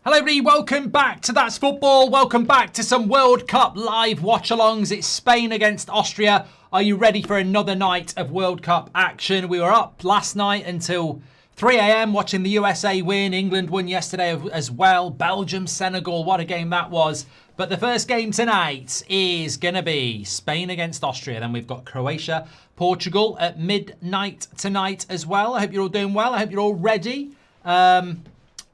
Hello everybody, welcome back to That's Football. Welcome back to some World Cup live watch-alongs. It's Spain against Austria. Are you ready for another night of World Cup action? We were up last night until 3 a.m. watching the USA win. England won yesterday as well. Belgium, Senegal, what a game that was. But the first game tonight is going to be Spain against Austria. Then we've got Croatia, Portugal at midnight tonight as well. I hope you're all doing well. I hope you're all ready.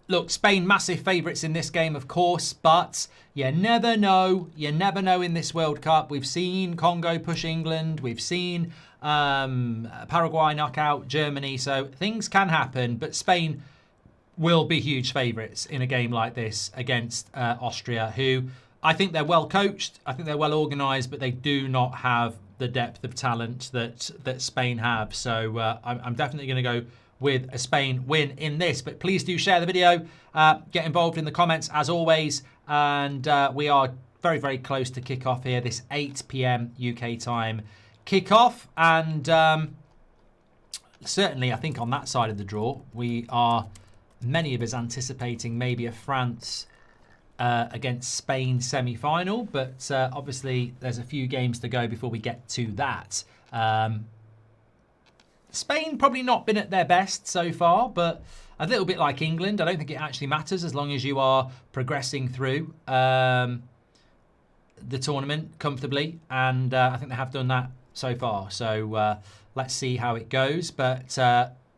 Look, Spain, massive favourites in this game, of course, but you never know. You never know in this World Cup. We've seen Congo push England. We've seen Paraguay knock out Germany. So things can happen, but Spain will be huge favourites in a game like this against Austria, who I think they're well coached. I think they're well organised, but they do not have the depth of talent that Spain have. So I'm definitely going to go with a Spain win in this. But please do share the video, get involved in the comments as always, and we are very, very close to kick-off here, this 8 p.m. UK time kick-off, and certainly I think on that side of the draw, we are, many of us anticipating maybe a France against Spain semi-final, but obviously there's a few games to go before we get to that. Spain probably not been at their best so far, but a little bit like England. I don't think it actually matters as long as you are progressing through the tournament comfortably. And I think they have done that so far. So let's see how it goes. But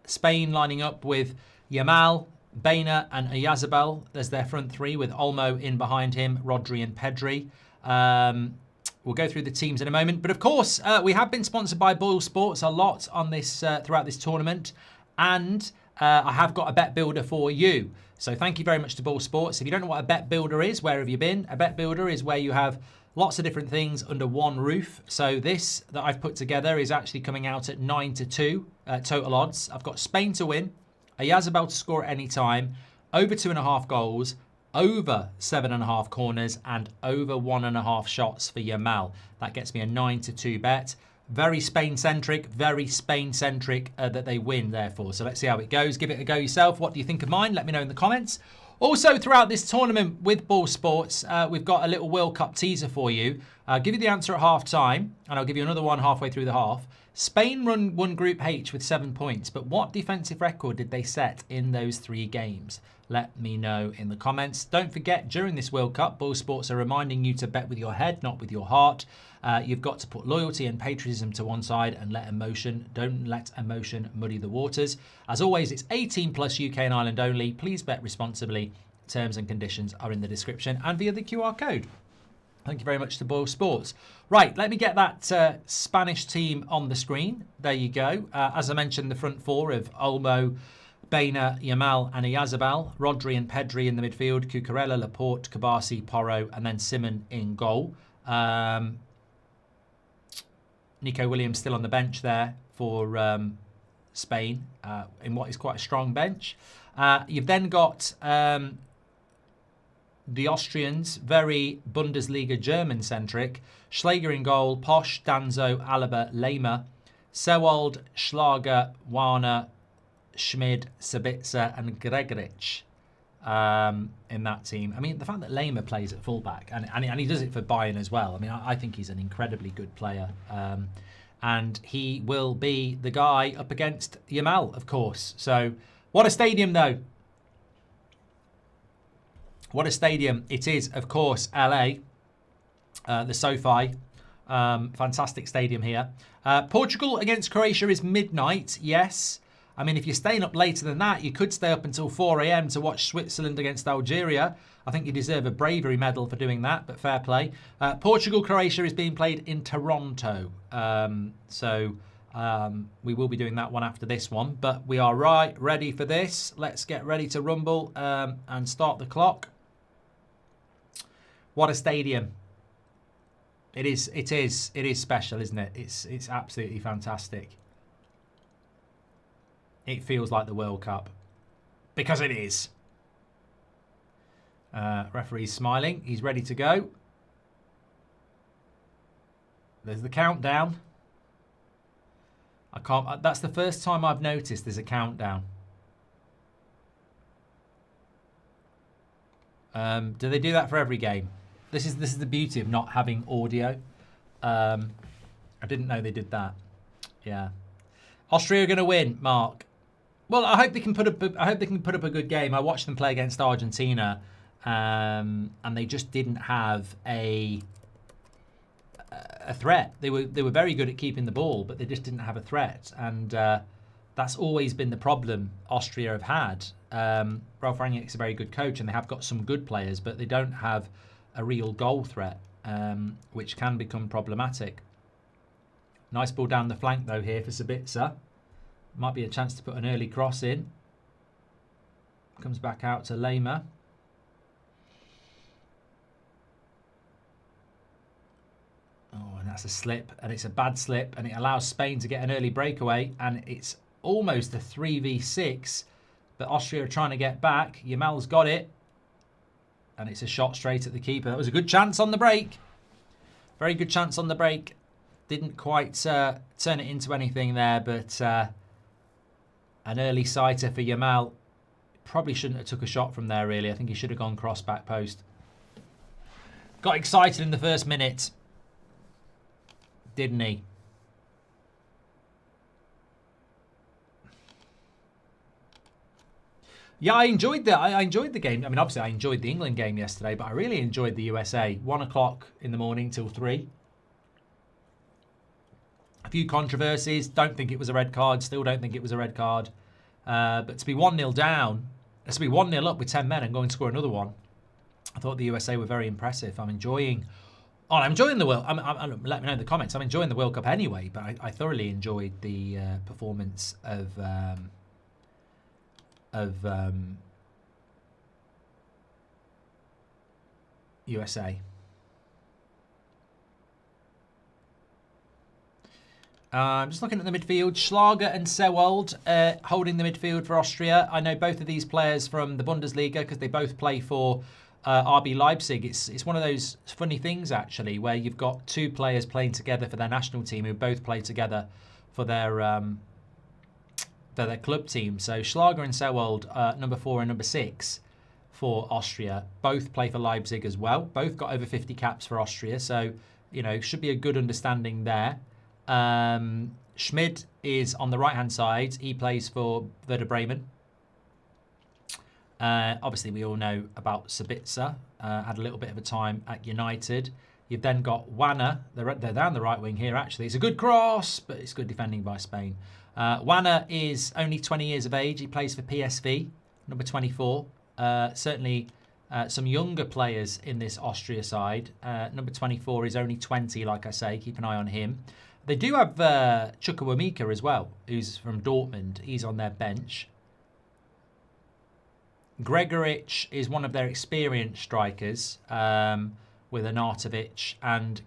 Spain lining up with Yamal, Baena and Oyarzabal. There's their front three with Olmo in behind him, Rodri and Pedri. We'll go through the teams in a moment. But of course, we have been sponsored by Bull Sports a lot on this throughout this tournament. And I have got a bet builder for you. So thank you very much to Bull Sports. If you don't know what a bet builder is, where have you been? A bet builder is where you have lots of different things under one roof. So this that I've put together is actually coming out at 9-2 total odds. I've got Spain to win, Oyarzabal to score at any time, over 2.5 goals, over 7.5 corners and over 1.5 shots for Yamal. That gets me a 9-2 bet. Very Spain-centric that they win, therefore. So let's see how it goes. Give it a go yourself. What do you think of mine? Let me know in the comments. Also, throughout this tournament with Bull Sports, we've got a little World Cup teaser for you. I'll give you the answer at half-time, and I'll give you another one halfway through the half. Spain won Group H with 7 points, but what defensive record did they set in those 3 games? Let me know in the comments. Don't forget, during this World Cup, Bull Sports are reminding you to bet with your head, not with your heart. You've got to put loyalty and patriotism to one side and don't let emotion muddy the waters. As always, it's 18 plus UK and Ireland only. Please bet responsibly. Terms and conditions are in the description and via the QR code. Thank you very much to Bull Sports. Right, let me get that Spanish team on the screen. There you go. As I mentioned, the front four of Olmo, Baena, Yamal and Oyarzabal, Rodri and Pedri in the midfield, Cucurella, Laporte, Kabasi, Porro, and then Simon in goal. Nico Williams still on the bench there for Spain in what is quite a strong bench. You've then got the Austrians, very Bundesliga German-centric. Schläger in goal, Posch, Danzo, Alaba, Lehmer, Sewald, Schlager, Warner, Schmid, Sabitzer and Gregoritsch in that team. I mean, the fact that Lehmer plays at fullback and he does it for Bayern as well. I mean, I think he's an incredibly good player. And he will be the guy up against Yamal, of course. So, what a stadium, though. What a stadium. It is, of course, LA. The SoFi. Fantastic stadium here. Portugal against Croatia is midnight, yes. I mean, if you're staying up later than that, you could stay up until 4 a.m. to watch Switzerland against Algeria. I think you deserve a bravery medal for doing that, but fair play. Portugal-Croatia is being played in Toronto. We will be doing that one after this one. But we are ready for this. Let's get ready to rumble and start the clock. What a stadium. It is special, isn't it? It's absolutely fantastic. It feels like the World Cup. Because it is. Referee's smiling. He's ready to go. There's the countdown. I can't. That's the first time I've noticed there's a countdown. Do they do that for every game? This is the beauty of not having audio. I didn't know they did that. Yeah. Austria are going to win, Mark. Well, I hope they can put up. I hope they can put up a good game. I watched them play against Argentina, and they just didn't have a threat. They were very good at keeping the ball, but they just didn't have a threat, and that's always been the problem Austria have had. Ralf Rangnick's a very good coach, and they have got some good players, but they don't have a real goal threat, which can become problematic. Nice ball down the flank, though, here for Sabitzer. Might be a chance to put an early cross in. Comes back out to Lema. Oh, and that's a slip, and it's a bad slip, and it allows Spain to get an early breakaway, and it's almost a 3v6, but Austria are trying to get back. Yamal's got it, and it's a shot straight at the keeper. That was a good chance on the break. Very good chance on the break. Didn't quite turn it into anything there, but an early sighter for Yamal. Probably shouldn't have took a shot from there, really. I think he should have gone cross back post. Got excited in the first minute, didn't he? Yeah, I enjoyed the game. I mean, obviously, I enjoyed the England game yesterday, but I really enjoyed the USA. 1 o'clock in the morning till 3. A few controversies. Don't think it was a red card. Still don't think it was a red card. But to be 1-0 down, to be 1-0 up with 10 men and going to score another one, I thought the USA were very impressive. I'm enjoying the World. Let me know in the comments. I'm enjoying the World Cup anyway, but I thoroughly enjoyed the performance of USA. Just looking at the midfield, Schlager and Sewald holding the midfield for Austria. I know both of these players from the Bundesliga because they both play for RB Leipzig. It's one of those funny things, actually, where you've got two players playing together for their national team who both play together for their club team. So Schlager and Sewald, number 4 and number 6 for Austria, both play for Leipzig as well. Both got over 50 caps for Austria, so should be a good understanding there. Schmid is on the right-hand side. He plays for Werder Bremen. Obviously, we all know about Sabitzer. Had a little bit of a time at United. You've then got Wanner. They're down the right wing here, actually. It's a good cross, but it's good defending by Spain. Wanner is only 20 years of age. He plays for PSV, number 24. Certainly some younger players in this Austria side. Number 24 is only 20, like I say. Keep an eye on him. They do have Chukwuemeka as well, who's from Dortmund. He's on their bench. Gregoric is one of their experienced strikers with Arnautovic. And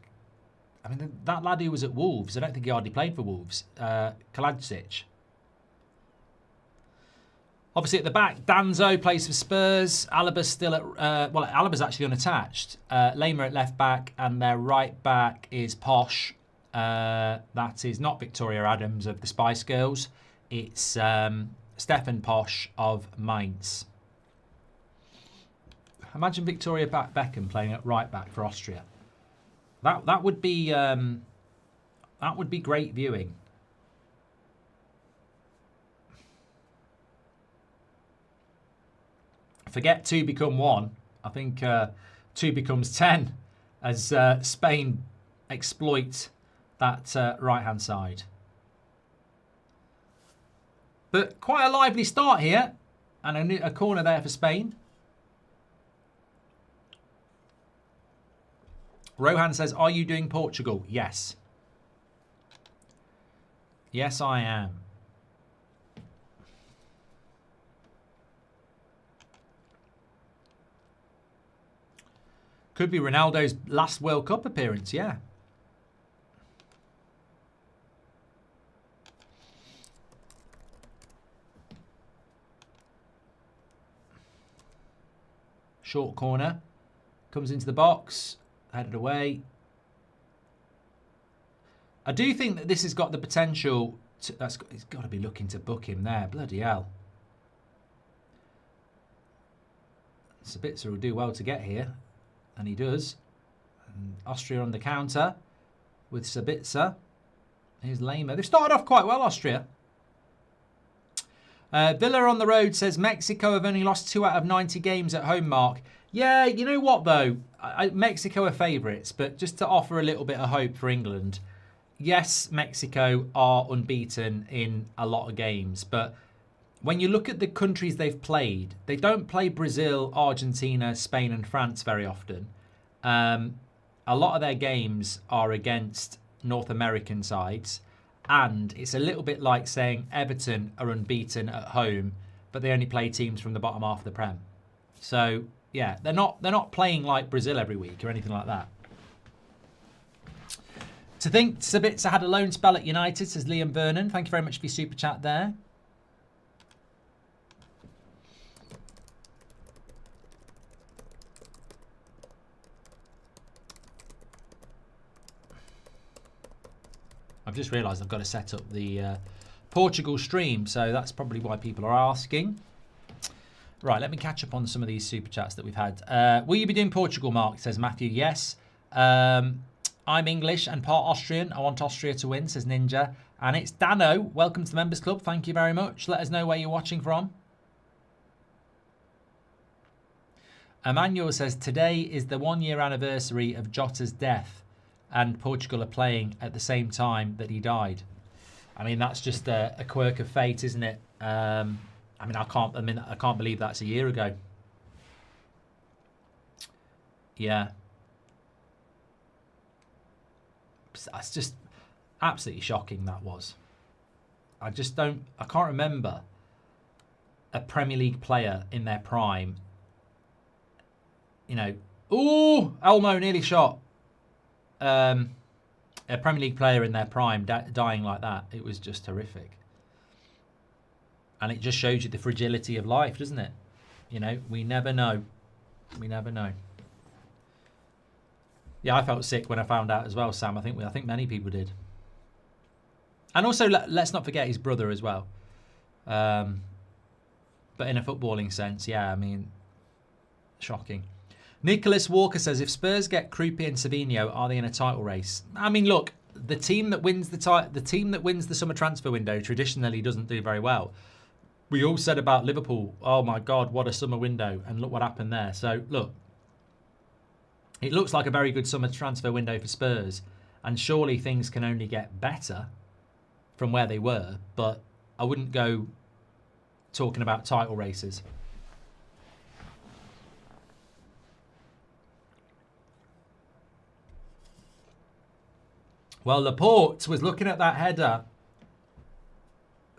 I mean, that lad who was at Wolves, I don't think he hardly played for Wolves. Kalajic. Obviously at the back, Danzo plays for Spurs. Alaba's still at... Alaba's actually unattached. Lema at left back, and their right back is Posh. That is not Victoria Adams of the Spice Girls. It's Stefan Posch of Mainz. Imagine Victoria Beckham playing at right back for Austria. That would be great viewing. Forget 2 become 1. I think 2 becomes 10 as Spain exploit that right-hand side. But quite a lively start here. And a corner there for Spain. Rohan says, are you doing Portugal? Yes. Yes, I am. Could be Ronaldo's last World Cup appearance, yeah. Short corner. Comes into the box. Headed away. I do think that this has got the potential to... He's got to be looking to book him there. Bloody hell. Sabitzer will do well to get here, and he does. And Austria on the counter with Sabitzer. Here's Lehmer. They've started off quite well, Austria. Villa on the road says Mexico have only lost 2 out of 90 games at home, Mark. Yeah, you know what though? Mexico are favourites, but just to offer a little bit of hope for England, yes, Mexico are unbeaten in a lot of games, but when you look at the countries they've played, they don't play Brazil, Argentina, Spain and France very often. A lot of their games are against North American sides, and it's a little bit like saying Everton are unbeaten at home, but they only play teams from the bottom half of the Prem. So yeah, they're not playing like Brazil every week or anything like that. To think Sabitzer had a loan spell at United, says Liam Vernon. Thank you very much for your super chat there. I've just realised I've got to set up the Portugal stream, so that's probably why people are asking. Right, let me catch up on some of these super chats that we've had. Will you be doing Portugal, Mark? Says Matthew. Yes. I'm English and part Austrian. I want Austria to win, says Ninja. And it's Dano. Welcome to the Members Club. Thank you very much. Let us know where you're watching from. Emmanuel says, today is the 1-year anniversary of Jota's death, and Portugal are playing at the same time that he died. I mean, that's just a quirk of fate, isn't it? I can't believe that's a year ago. Yeah. That's just absolutely shocking, that was. I can't remember a Premier League player in their prime. You know, ooh, Elmo nearly shot. A Premier League player in their prime dying like that. It was just horrific. And it just shows you the fragility of life, doesn't it? You know, we never know. We never know. Yeah, I felt sick when I found out as well, Sam. I think many people did. And also, let's not forget his brother as well. But in a footballing sense, yeah, I mean, shocking. Nicholas Walker says, if Spurs get Krupi and Savinho, are they in a title race? I mean, look, the team that wins the summer transfer window traditionally doesn't do very well. We all said about Liverpool, oh my God, what a summer window, and look what happened there. So look, it looks like a very good summer transfer window for Spurs, and surely things can only get better from where they were, but I wouldn't go talking about title races. Well, Laporte was looking at that header,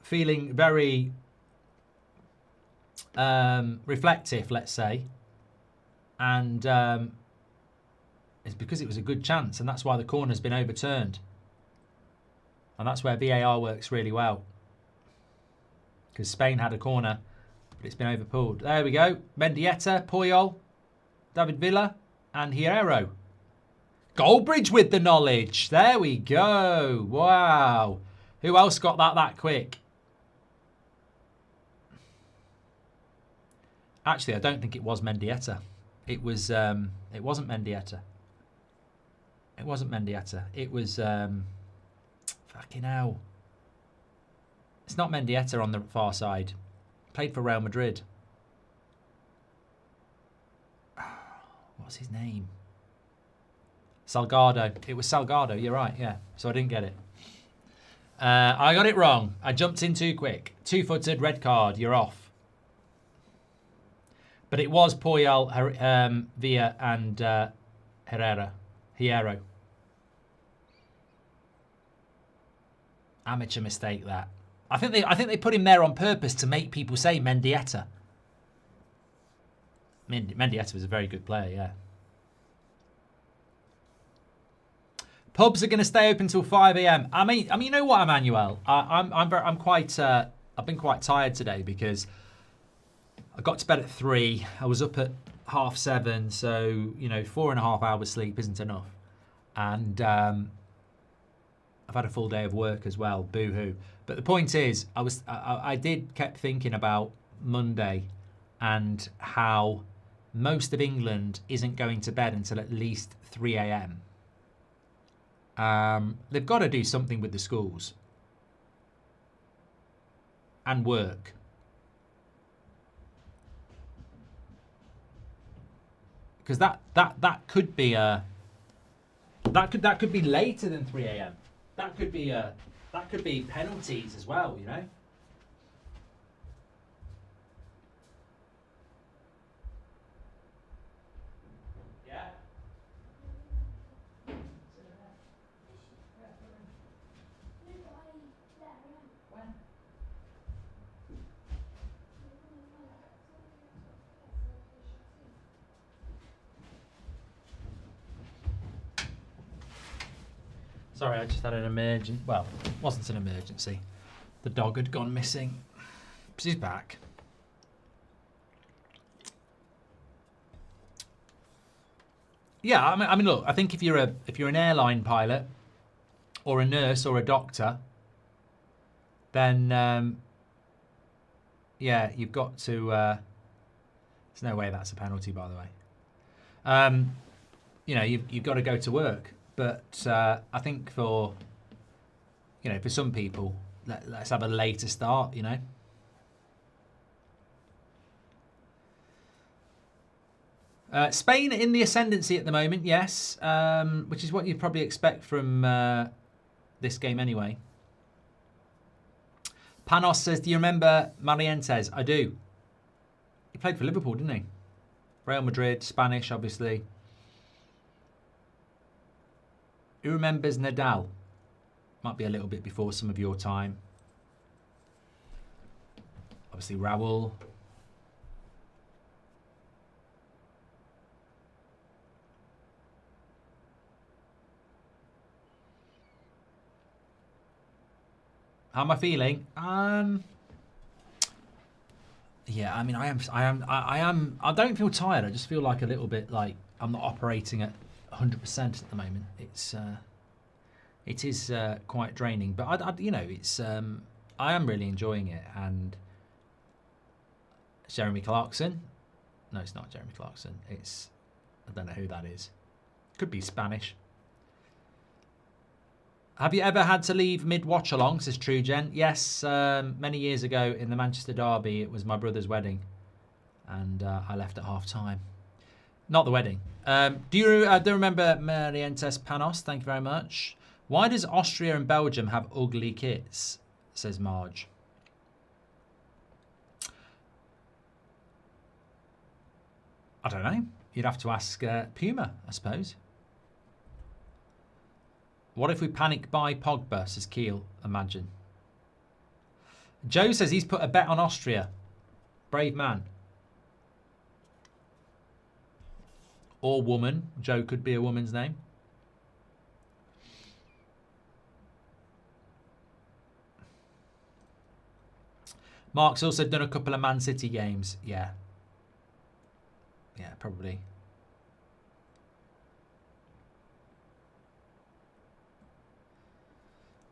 feeling very reflective, let's say. And it's because it was a good chance, and that's why the corner's been overturned. And that's where VAR works really well. Because Spain had a corner, but it's been overpulled. There we go. Mendieta, Puyol, David Villa, and Hierro. Goldbridge with the knowledge. There we go. Wow. Who else got that quick? Actually, I don't think it was Mendieta. It was. It wasn't Mendieta. It wasn't Mendieta. It was. Fucking hell. It's not Mendieta on the far side. Played for Real Madrid. What's his name? Salgado. It was Salgado. You're right. Yeah. So I didn't get it. I got it wrong. I jumped in too quick. Two-footed, red card. You're off. But it was Puyol, Villa, and Hierro. Amateur mistake that. I think they put him there on purpose to make people say Mendieta. Mendieta was a very good player, yeah. Pubs are going to stay open till 5 a.m. I mean, you know what, Emmanuel? I've been quite tired today because I got to bed at 3. I was up at 7:30, so 4.5 hours sleep isn't enough. And I've had a full day of work as well. Boo hoo. But the point is, I kept thinking about Monday and how most of England isn't going to bed until at least 3 a.m. They've got to do something with the schools and work. Because that could be a that could be later than 3 a.m. That could be penalties as well, you know. Yeah. Sorry, I just had an emergency. Well, it wasn't an emergency. The dog had gone missing. She's back. Yeah, I mean, look. I think if you're an airline pilot, or a nurse, or a doctor, then yeah, you've got to. There's no way that's a penalty, by the way. You know, you've got to go to work. But I think for some people, let's have a later start, you know. Spain in the ascendancy at the moment, yes, which is what you'd probably expect from this game anyway. Panos says, do you remember Marientes? I do. He played for Liverpool, didn't he? Real Madrid, Spanish, obviously. Who remembers Nadal? Might be a little bit before some of your time. Obviously, Raul. How am I feeling? Yeah, I mean, I don't feel tired. I just feel like a little bit like I'm not operating at 100% at the moment. It is quite draining, but I am really enjoying it. And Jeremy Clarkson, no, it's not Jeremy Clarkson. I don't know who that is. Could be Spanish. Have you ever had to leave mid-watch-along, says True Gen? Yes, many years ago in the Manchester Derby, it was my brother's wedding, and I left at half-time. Not the wedding. Do you remember Marientes Panos? Thank you very much. Why does Austria and Belgium have ugly kits, says Marge. I don't know. You'd have to ask Puma, I suppose. What if we panic buy Pogba, says Keel, imagine. Joe says he's put a bet on Austria. Brave man. Or woman. Joe could be a woman's name. Mark's also done a couple of Man City games. Yeah. Yeah, probably.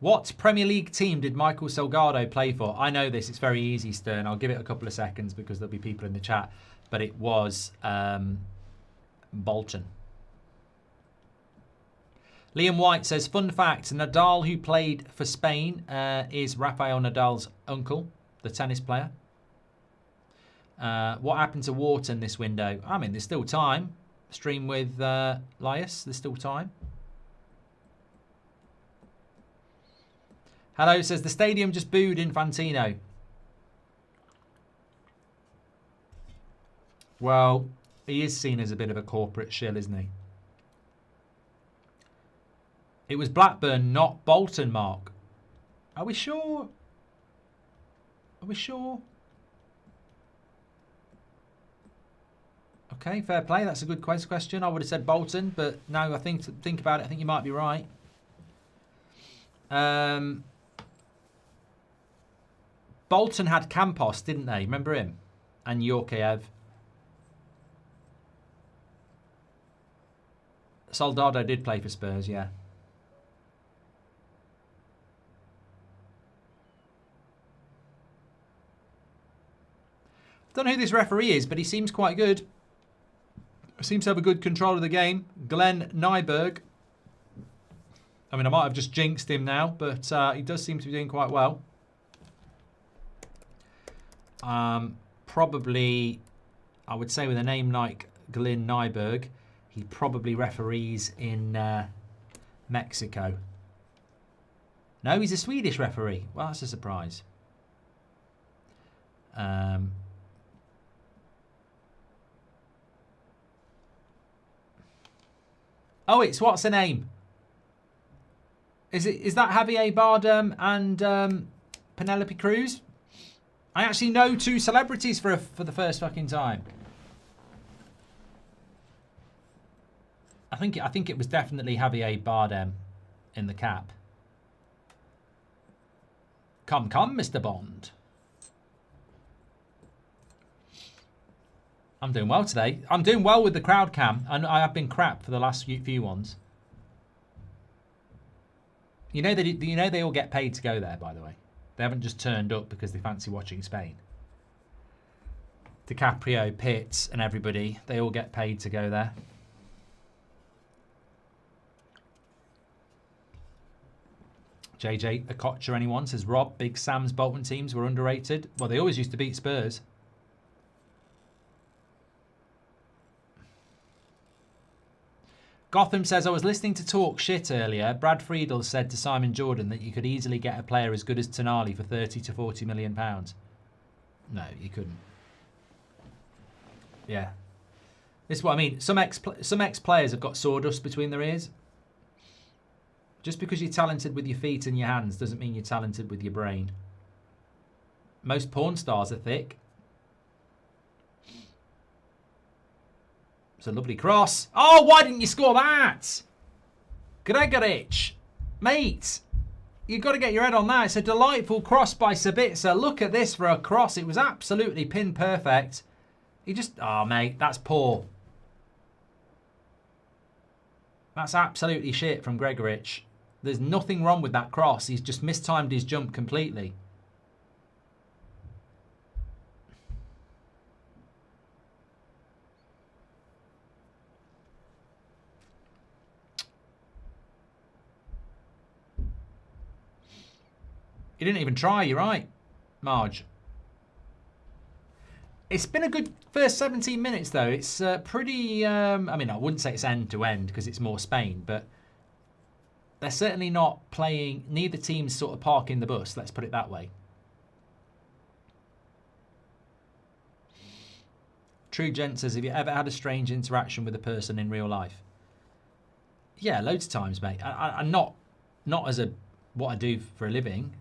What Premier League team did Michael Salgado play for? I know this. It's very easy, Stern. I'll give it a couple of seconds because there'll be people in the chat. But it was Bolton. Liam White says, fun fact, Nadal, who played for Spain, is Rafael Nadal's uncle, the tennis player. What happened to Wharton this window? I mean, there's still time. Stream with Lias. There's still time. Hello, says the stadium just booed Infantino. Well, he is seen as a bit of a corporate shill, isn't he? It was Blackburn, not Bolton, Mark. Are we sure? Are we sure? Okay, fair play. That's a good question. I would have said Bolton, but no, I think about it. I think you might be right. Bolton had Campos, didn't they? Remember him? And Yorkeev. Soldado did play for Spurs, yeah. Don't know who this referee is, but he seems quite good. Seems to have a good control of the game. Glenn Nyberg. I mean, I might have just jinxed him now, but he does seem to be doing quite well. Probably, I would say with a name like Glenn Nyberg, he probably referees in Mexico. No, he's a Swedish referee. Well, that's a surprise. Oh, it's what's the name? Is that Javier Bardem and Penelope Cruz? I actually know two celebrities for the first fucking time. I think it was definitely Javier Bardem in the cap. Come, Mr. Bond. I'm doing well today. I'm doing well with the crowd cam, and I have been crap for the last few ones. You know they all get paid to go there, by the way. They haven't just turned up because they fancy watching Spain. DiCaprio, Pitt, and everybody, they all get paid to go there. JJ Okocha, anyone, says Rob, Big Sam's Bolton teams were underrated. Well, they always used to beat Spurs. Gotham says, I was listening to Talk Shit earlier. Brad Friedel said to Simon Jordan that you could easily get a player as good as Tonali for 30 to 40 million pounds. No, you couldn't. Yeah. This is what I mean. Some ex-players have got sawdust between their ears. Just because you're talented with your feet and your hands doesn't mean you're talented with your brain. Most porn stars are thick. It's a lovely cross. Oh, why didn't you score that? Gregoric. Mate, you've got to get your head on that. It's a delightful cross by Sabitzer. Look at this for a cross. It was absolutely pin perfect. He just... Oh, mate, that's poor. That's absolutely shit from Gregoric. There's nothing wrong with that cross. He's just mistimed his jump completely. He didn't even try, you're right, Marge. It's been a good first 17 minutes, though. It's pretty... I mean, I wouldn't say it's end-to-end because it's more Spain, but they're certainly not playing... Neither team's sort of parking the bus, let's put it that way. True Gent says, have you ever had a strange interaction with a person in real life? Yeah, loads of times, mate. I'm not as a... what I do for a living,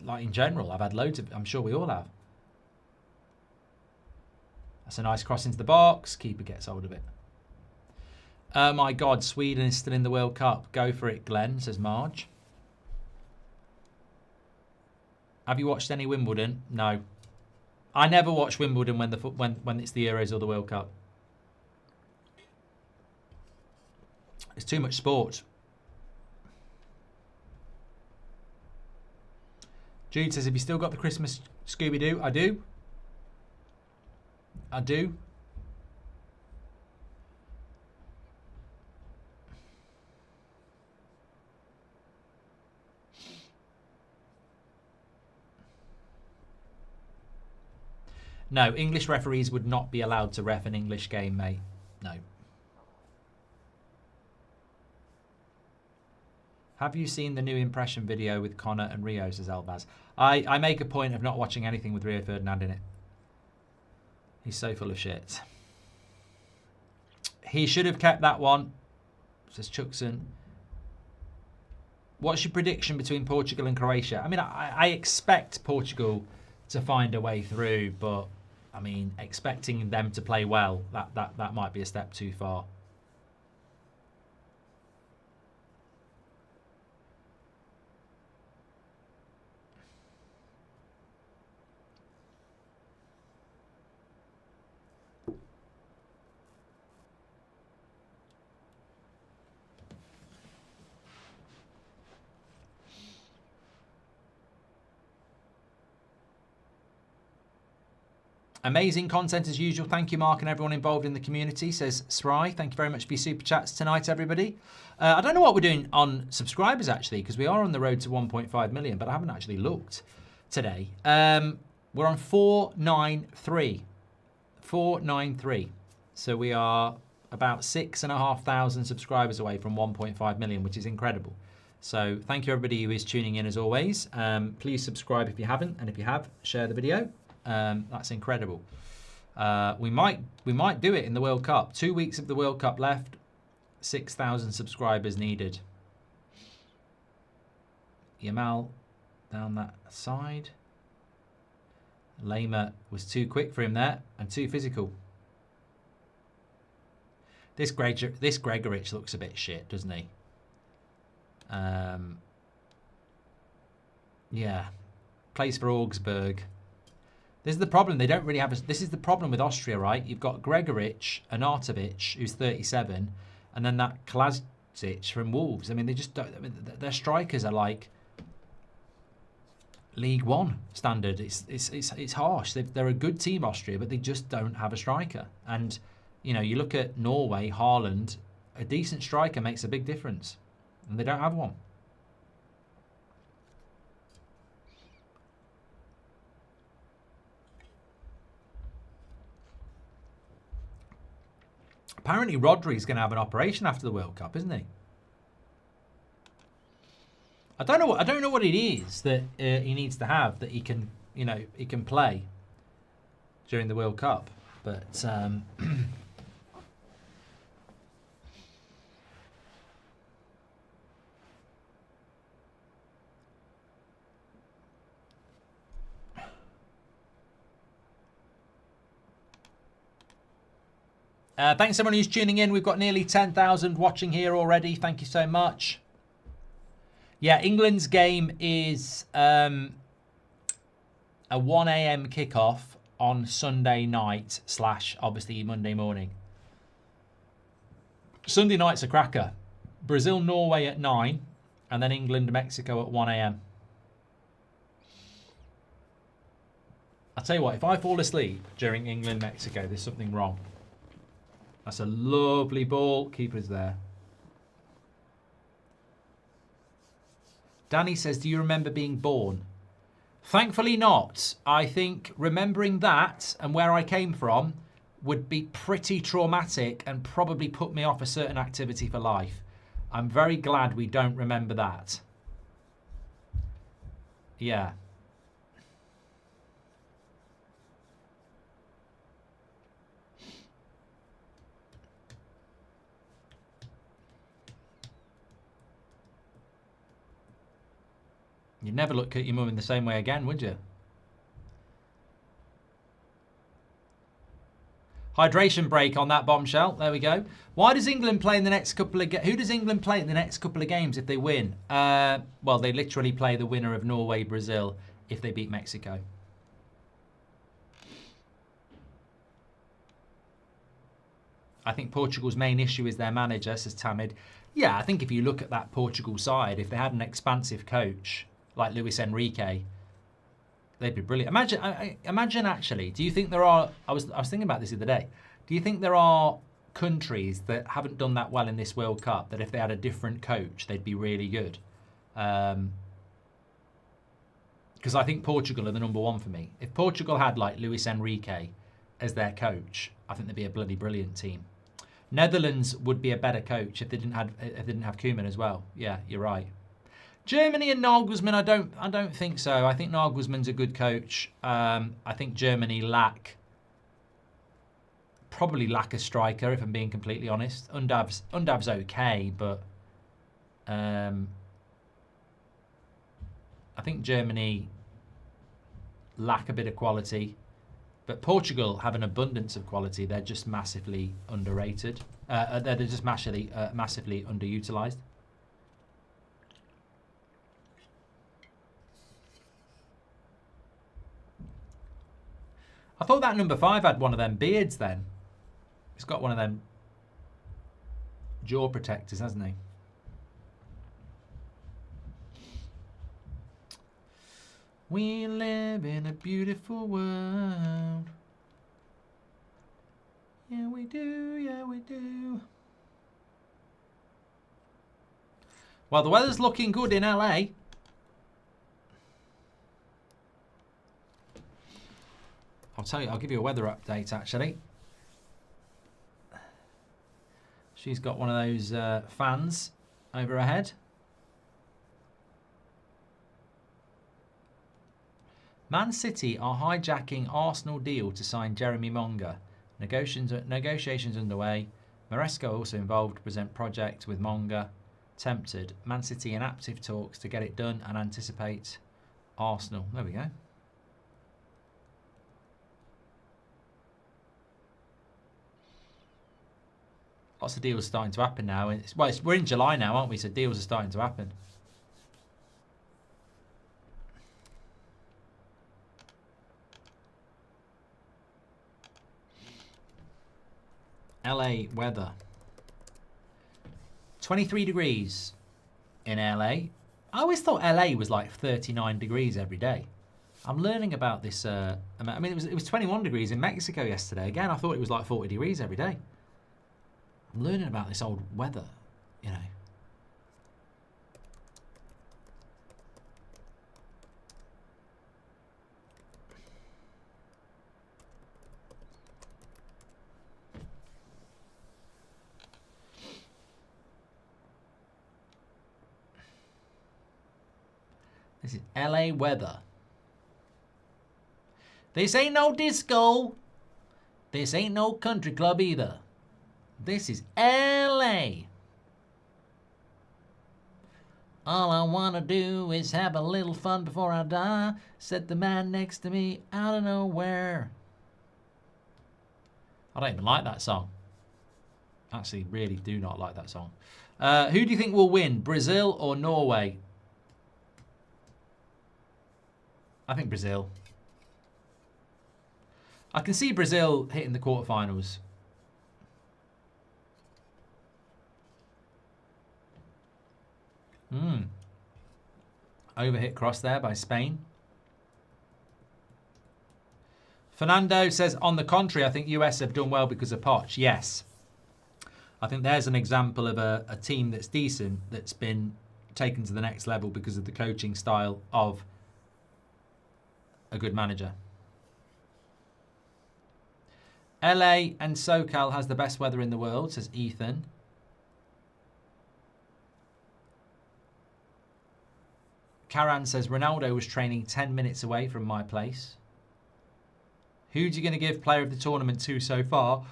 like in general, I've had loads of... I'm sure we all have. That's a nice cross into the box. Keeper gets hold of it. Oh my God, Sweden is still in the World Cup. Go for it, Glenn, says Marge. Have you watched any Wimbledon? No. I never watch Wimbledon when it's the Euros or the World Cup. It's too much sport. Jude says, have you still got the Christmas Scooby-Doo? I do. I do. No, English referees would not be allowed to ref an English game, mate. No. Have you seen the new impression video with Connor and Rio, says Elbaz? I make a point of not watching anything with Rio Ferdinand in it. He's so full of shit. He should have kept that one, says Chuckson. What's your prediction between Portugal and Croatia? I mean, I expect Portugal to find a way through, but I mean, expecting them to play well, that might be a step too far. Amazing content as usual. Thank you, Mark, and everyone involved in the community, says Sry. Thank you very much for your super chats tonight, everybody. I don't know what we're doing on subscribers, actually, because we are on the road to 1.5 million, but I haven't actually looked today. We're on 493. 493. So we are about 6,500 subscribers away from 1.5 million, which is incredible. So thank you, everybody who is tuning in, as always. Please subscribe if you haven't, and if you have, share the video. That's incredible. We might do it in the World Cup. 2 weeks of the World Cup left. 6,000 subscribers needed. Yamal down that side. Lema was too quick for him there and too physical. This Gregorich looks a bit shit, doesn't he? Yeah, plays for Augsburg. This is the problem. They don't really have. This is the problem with Austria, right? You've got Gregorich, Arnautovic, who's 37, and then that Klasic from Wolves. I mean, they just don't. I mean, their strikers are like League One standard. It's harsh. They're a good team, Austria, but they just don't have a striker. And you know, you look at Norway, Haaland, a decent striker makes a big difference, and they don't have one. Apparently, Rodri's going to have an operation after the World Cup, isn't he? I don't know what it is that he needs to have that he can, you know, he can play during the World Cup. But thanks everyone who's tuning in. We've got nearly 10,000 watching here already. Thank you so much. Yeah, England's game is a 1 a.m. kickoff on Sunday night / obviously Monday morning. Sunday night's a cracker. Brazil, Norway at 9, and then England, Mexico at 1 a.m. I'll tell you what, if I fall asleep during England, Mexico, there's something wrong. That's a lovely ball. Keeper's there. Danny says, do you remember being born? Thankfully not. I think remembering that and where I came from would be pretty traumatic and probably put me off a certain activity for life. I'm very glad we don't remember that. Yeah. You'd never look at your mum in the same way again, would you? Hydration break on that bombshell. There we go. Why does England play in the next couple of who does England play in the next couple of games if they win? Well, they literally play the winner of Norway, Brazil if they beat Mexico. I think Portugal's main issue is their manager, says Tamid. Yeah, I think if you look at that Portugal side, if they had an expansive coach like Luis Enrique, they'd be brilliant. Imagine actually, do you think there are, I was thinking about this the other day, do you think there are countries that haven't done that well in this World Cup that if they had a different coach, they'd be really good? Because I think Portugal are the number one for me. If Portugal had like Luis Enrique as their coach, I think they'd be a bloody brilliant team. Netherlands would be a better coach if they didn't have Koeman as well. Yeah, you're right. Germany and Nagelsmann, I don't think so. I think Nagelsmann's a good coach. I think Germany probably lack a striker, if I'm being completely honest. Undav's okay, but I think Germany lack a bit of quality. But Portugal have an abundance of quality. They're just massively underrated. They're just massively underutilized. I thought that number 5 had one of them beards then. He's got one of them jaw protectors, hasn't he? We live in a beautiful world. Yeah, we do. Yeah, we do. Well, the weather's looking good in LA. I'll tell you, I'll give you a weather update, actually. She's got one of those fans over her head. Man City are hijacking Arsenal deal to sign Jeremy Monga. Negotiations underway. Maresco also involved to present project with Monga. Tempted. Man City in active talks to get it done and anticipate Arsenal. There we go. Lots of deals starting to happen now. We're in July now, aren't we? So deals are starting to happen. LA weather. 23 degrees in LA. I always thought LA was like 39 degrees every day. I'm learning about this. I mean, it was 21 degrees in Mexico yesterday. Again, I thought it was like 40 degrees every day. I'm learning about this old weather, you know. This is LA weather. This ain't no disco. This ain't no country club either. This is LA. All I wanna do is have a little fun before I die, said the man next to me out of nowhere. I don't even like that song. Actually, really do not like that song. Who do you think will win, Brazil or Norway? I think Brazil. I can see Brazil hitting the quarterfinals. Overhit cross there by Spain. Fernando says, on the contrary, I think US have done well because of Poch. Yes. I think there's an example of a team that's decent, that's been taken to the next level because of the coaching style of a good manager. LA and SoCal has the best weather in the world, says Ethan. Karan says, Ronaldo was training 10 minutes away from my place. Who's you going to give player of the tournament to so far?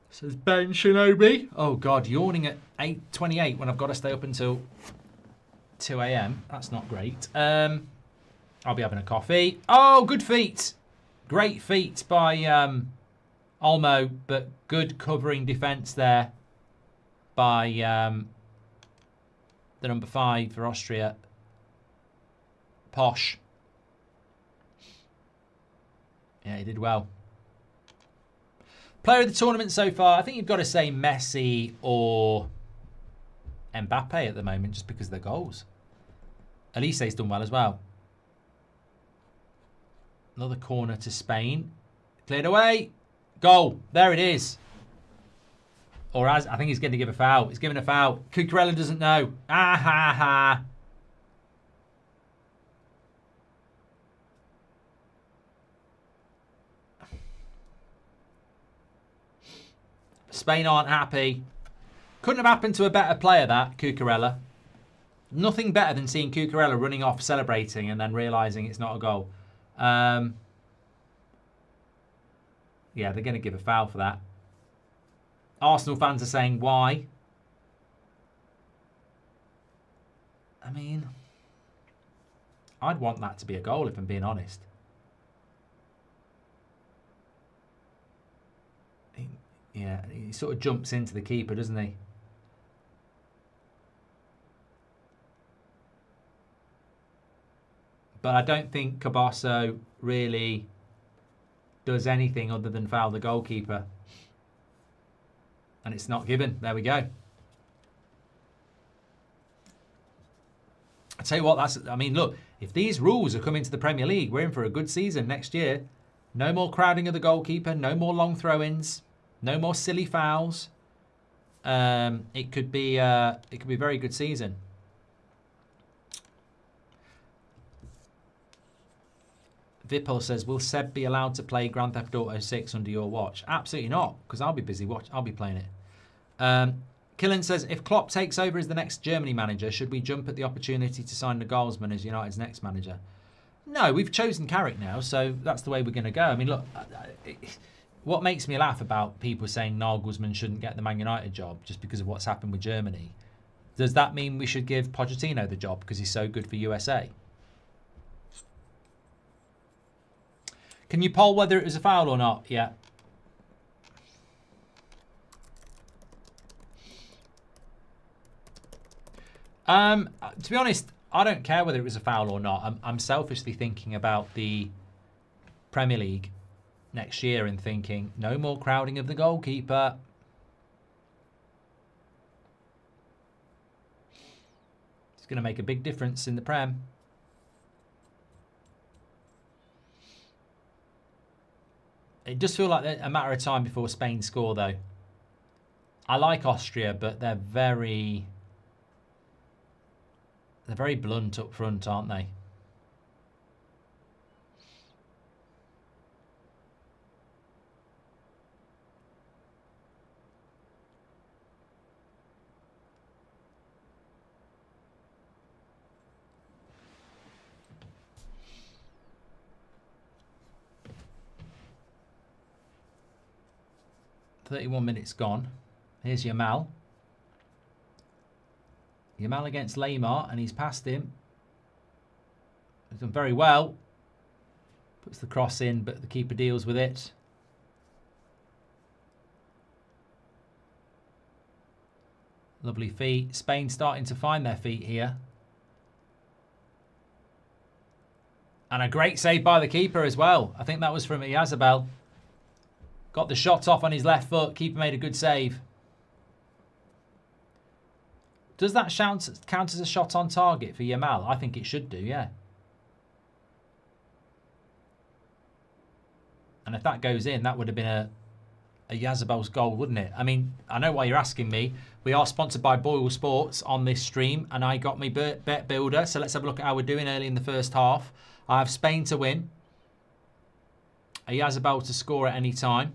Says Ben Shinobi. Oh, God, yawning at 8:28 when I've got to stay up until 2 a.m. That's not great. I'll be having a coffee. Oh, good feet. Great feet by Olmo, but good covering defence there by the number 5 for Austria, Posh. Yeah, he did well. Player of the tournament so far, I think you've got to say Messi or Mbappe at the moment, just because of their goals. Elise's done well as well. Another corner to Spain. Cleared away. Goal. There it is. Or as I think he's going to give a foul. He's giving a foul. Cucurella doesn't know. Ah ha ha. Spain aren't happy. Couldn't have happened to a better player, that, Cucurella. Nothing better than seeing Cucurella running off celebrating and then realising it's not a goal. Yeah, they're going to give a foul for that. Arsenal fans are saying, why? I mean, I'd want that to be a goal if I'm being honest. Yeah, he sort of jumps into the keeper, doesn't he? But I don't think Cabasso really does anything other than foul the goalkeeper. And it's not given. There we go. I tell you what, I mean, look, if these rules are coming to the Premier League, we're in for a good season next year. No more crowding of the goalkeeper, no more long throw-ins. No more silly fouls. It could be a very good season. Vipul says, will Seb be allowed to play Grand Theft Auto 6 under your watch? Absolutely not, because I'll be busy I'll be playing it. Killen says, if Klopp takes over as the next Germany manager, should we jump at the opportunity to sign Nagelsmann as United's next manager? No, we've chosen Carrick now, so that's the way we're going to go. I mean, look, what makes me laugh about people saying Nagelsmann shouldn't get the Man United job just because of what's happened with Germany, does that mean we should give Pochettino the job because he's so good for USA? Can you poll whether it was a foul or not? Yeah. To be honest, I don't care whether it was a foul or not. I'm selfishly thinking about the Premier League next year and thinking, no more crowding of the goalkeeper. It's going to make a big difference in the Prem. It does feel like a matter of time before Spain score, though. I like Austria, but they're very blunt up front, aren't they? .31 minutes gone. Here's Yamal. Yamal against Lamar, and he's passed him. He's done very well. Puts the cross in, but the keeper deals with it. Lovely feet. Spain starting to find their feet here. And a great save by the keeper as well. I think that was from Yazabel. Got the shot off on his left foot. Keeper made a good save. Does that count as a shot on target for Yamal? I think it should do, yeah. And if that goes in, that would have been a Yazabel's goal, wouldn't it? I mean, I know why you're asking me. We are sponsored by Boyle Sports on this stream, and I got my bet builder. So let's have a look at how we're doing early in the first half. I have Spain to win. A Yazabel to score at any time.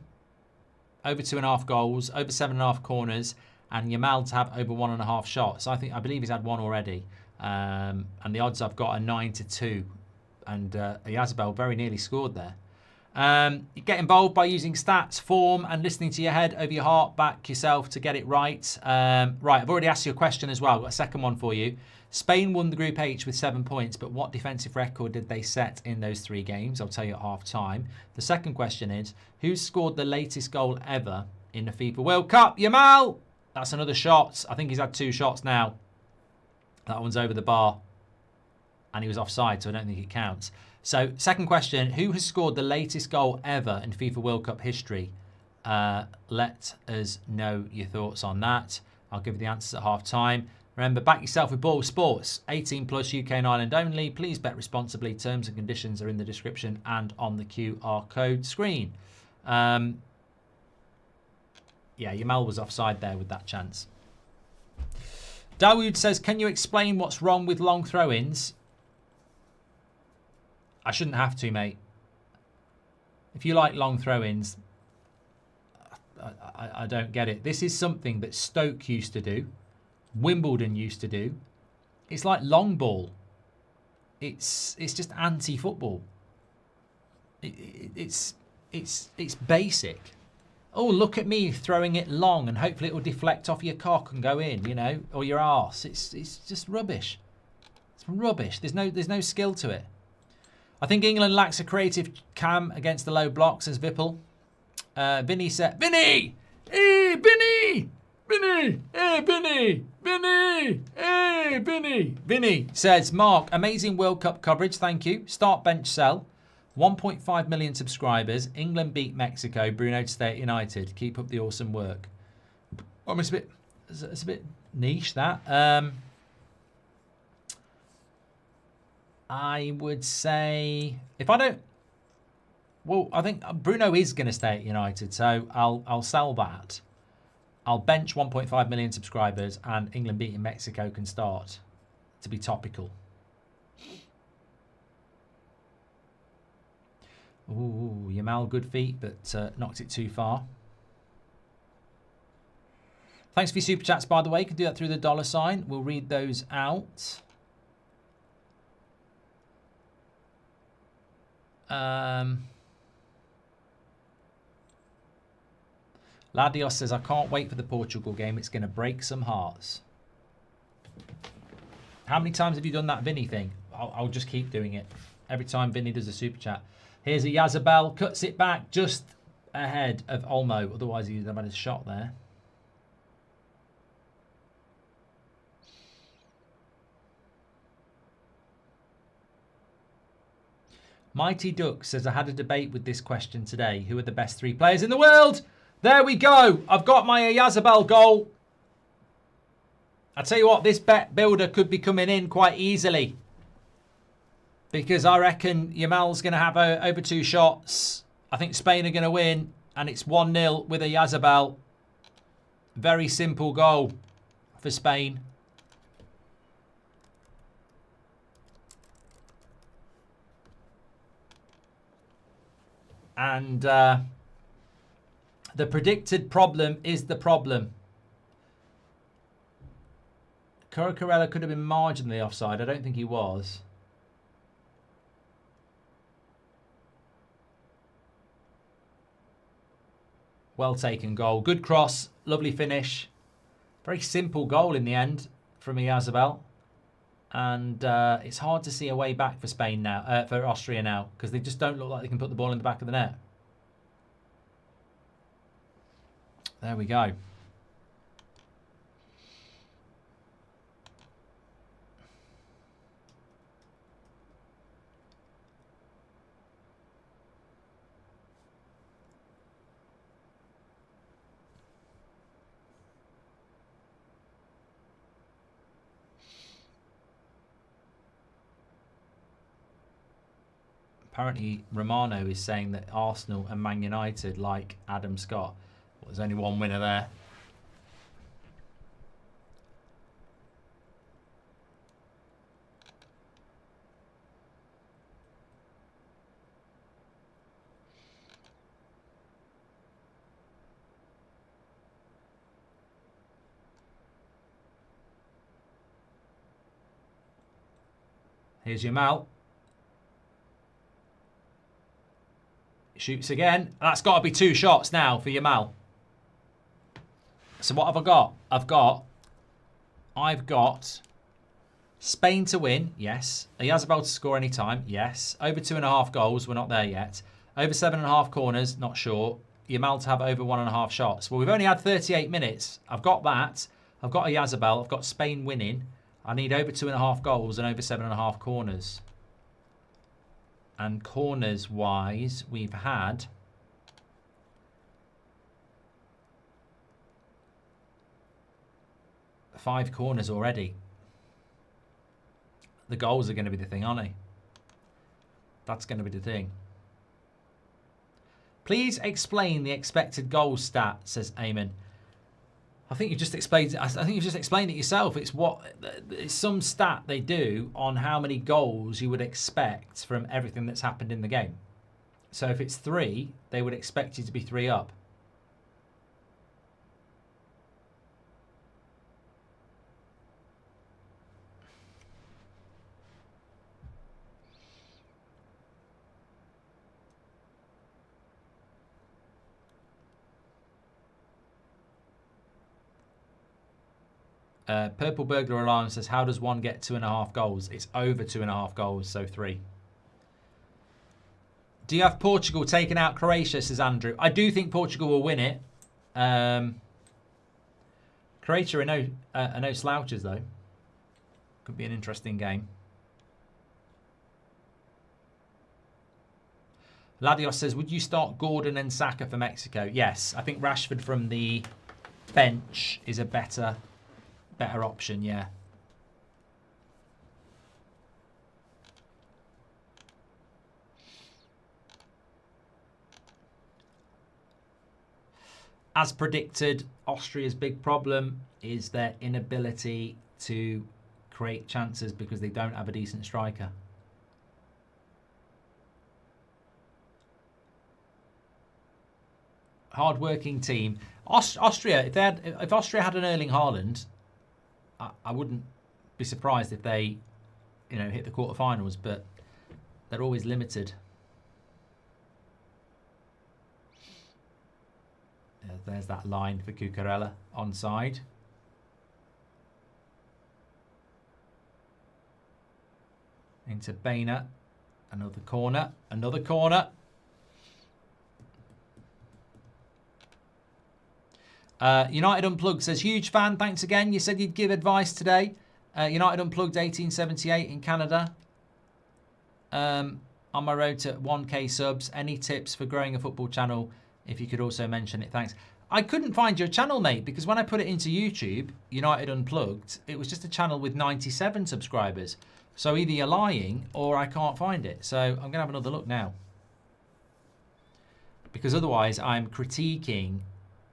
Over 2.5 goals, over 7.5 corners, and Yamal to have over 1.5 shots. I believe he's had one already. And the odds I've got are 9-2. And Yazabel very nearly scored there. You get involved by using stats, form, and listening to your head over your heart. Back yourself to get it right. Right, I've already asked you a question as well. I've got a second one for you. Spain won the Group H with 7 points, but what defensive record did they set in those 3 games? I'll tell you at half time. The second question is, who scored the latest goal ever in the FIFA World Cup? Yamal! That's another shot. I think he's had 2 shots now. That one's over the bar. And he was offside, so I don't think it counts. So, second question, who has scored the latest goal ever in FIFA World Cup history? Let us know your thoughts on that. I'll give you the answers at half time. Remember, back yourself with Ball Sports. 18 plus, UK and Ireland only. Please bet responsibly. Terms and conditions are in the description and on the QR code screen. Yeah, Yamal was offside there with that chance. Dawood says, can you explain what's wrong with long throw-ins? I shouldn't have to, mate. If you like long throw-ins, I don't get it. This is something that Stoke used to do. Wimbledon used to do. It's like long ball. It's just anti-football. It's basic. Oh, look at me throwing it long, and hopefully it will deflect off your cock and go in, you know, or your arse. It's just rubbish. It's rubbish. There's no skill to it. I think England lacks a creative cam against the low blocks, as Vipul. Vinny said, Vinny! Hey, Vinny! Vinny! Hey, Vinny! Vinny! Hey, Vinny! Vinny says, Mark, amazing World Cup coverage, thank you. Start, bench, sell. 1.5 million subscribers. England beat Mexico. Bruno to stay at United. Keep up the awesome work. Well, it's a bit niche, that. I would say, if I don't... Well, I think Bruno is going to stay at United, so I'll sell that. I'll bench 1.5 million subscribers, and England beating Mexico can start to be topical. Ooh, Yamal, good feet, but knocked it too far. Thanks for your super chats, by the way. You can do that through the $sign. We'll read those out. Ladios says, I can't wait for the Portugal game. It's going to break some hearts. How many times have you done that Vinny thing? I'll just keep doing it. Every time Vinny does a super chat. Here's a Yazabel. Cuts it back just ahead of Olmo. Otherwise, he'd have had a shot there. Mighty Duck says, I had a debate with this question today. Who are the best 3 players in the world? There we go. I've got my Yazabel goal. I tell you what, this bet builder could be coming in quite easily. Because I reckon Yamal's going to have over 2 shots. I think Spain are going to win. And it's 1-0 with a Yazabel. Very simple goal for Spain. And the predicted problem is the problem. Correella could have been marginally offside. I don't think he was. Well taken goal. Good cross. Lovely finish. Very simple goal in the end from Yazabel. And it's hard to see a way back for Spain now, for Austria now, because they just don't look like they can put the ball in the back of the net. There we go. Apparently, Romano is saying that Arsenal and Man United like Adam Scott. Well, there's only one winner there. Here's Yamal. Shoots again. That's got to be 2 shots now for Yamal. So what have I got? I've got Spain to win, yes. Yazabel to score any time, yes. Over 2.5 goals, we're not there yet. Over 7.5 corners, not sure. Yamal to have over 1.5 shots. Well, we've only had 38 minutes. I've got that. I've got a Yazabel. I've got Spain winning. I need over 2.5 goals and over 7.5 corners. And corners-wise, we've had 5 corners already. The goals are going to be the thing, aren't they? That's going to be the thing. Please explain the expected goal stat, says Eamon. I think you just explained. I think you've just explained it yourself. It's some stat they do on how many goals you would expect from everything that's happened in the game. So if it's 3, they would expect you to be 3 up. Purple Burglar Alarm says, how does one get 2.5 goals? It's over 2.5 goals, so 3. Do you have Portugal taking out Croatia, says Andrew? I do think Portugal will win it. Croatia are no slouches, though. Could be an interesting game. Ladios says, would you start Gordon and Saka for Mexico? Yes, I think Rashford from the bench is a better option, yeah. As predicted, Austria's big problem is their inability to create chances because they don't have a decent striker. Hard-working team. Austria, if Austria had an Erling Haaland, I wouldn't be surprised if they, hit the quarterfinals, but they're always limited. There's that line for Cucurella onside. Into Bainer. Another corner. Another corner. United Unplugged says, huge fan, thanks again. You said you'd give advice today. United Unplugged 1878 in Canada. On my road to 1k subs. Any tips for growing a football channel? If you could also mention it, thanks. I couldn't find your channel, mate, because when I put it into YouTube, United Unplugged, it was just a channel with 97 subscribers. So either you're lying or I can't find it. So I'm going to have another look now. Because otherwise I'm critiquing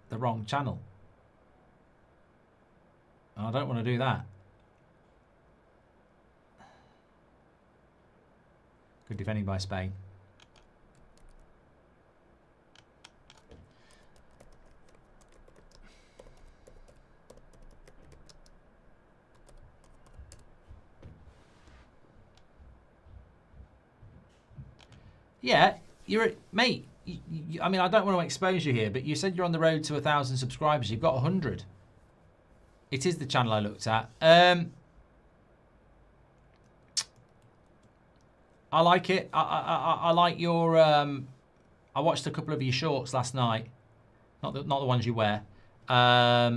the wrong channel. And I don't want to do that. Good defending by Spain. Yeah, mate. I mean, I don't want to expose you here, but you said you're on the road to 1,000 subscribers. You've got 100. It is the channel I looked at. I like it. I like your. I watched a couple of your shorts last night. Not the ones you wear. I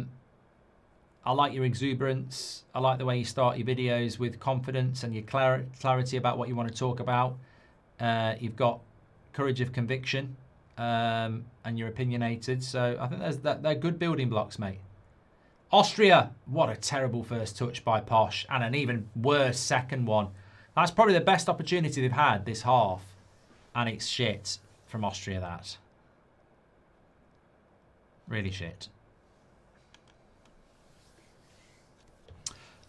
like your exuberance. I like the way you start your videos with confidence and your clarity about what you want to talk about. You've got courage of conviction, and you're opinionated. So I think they're good building blocks, mate. Austria, what a terrible first touch by Posh, and an even worse second one. That's probably the best opportunity they've had this half, and it's shit from Austria, that. Really shit.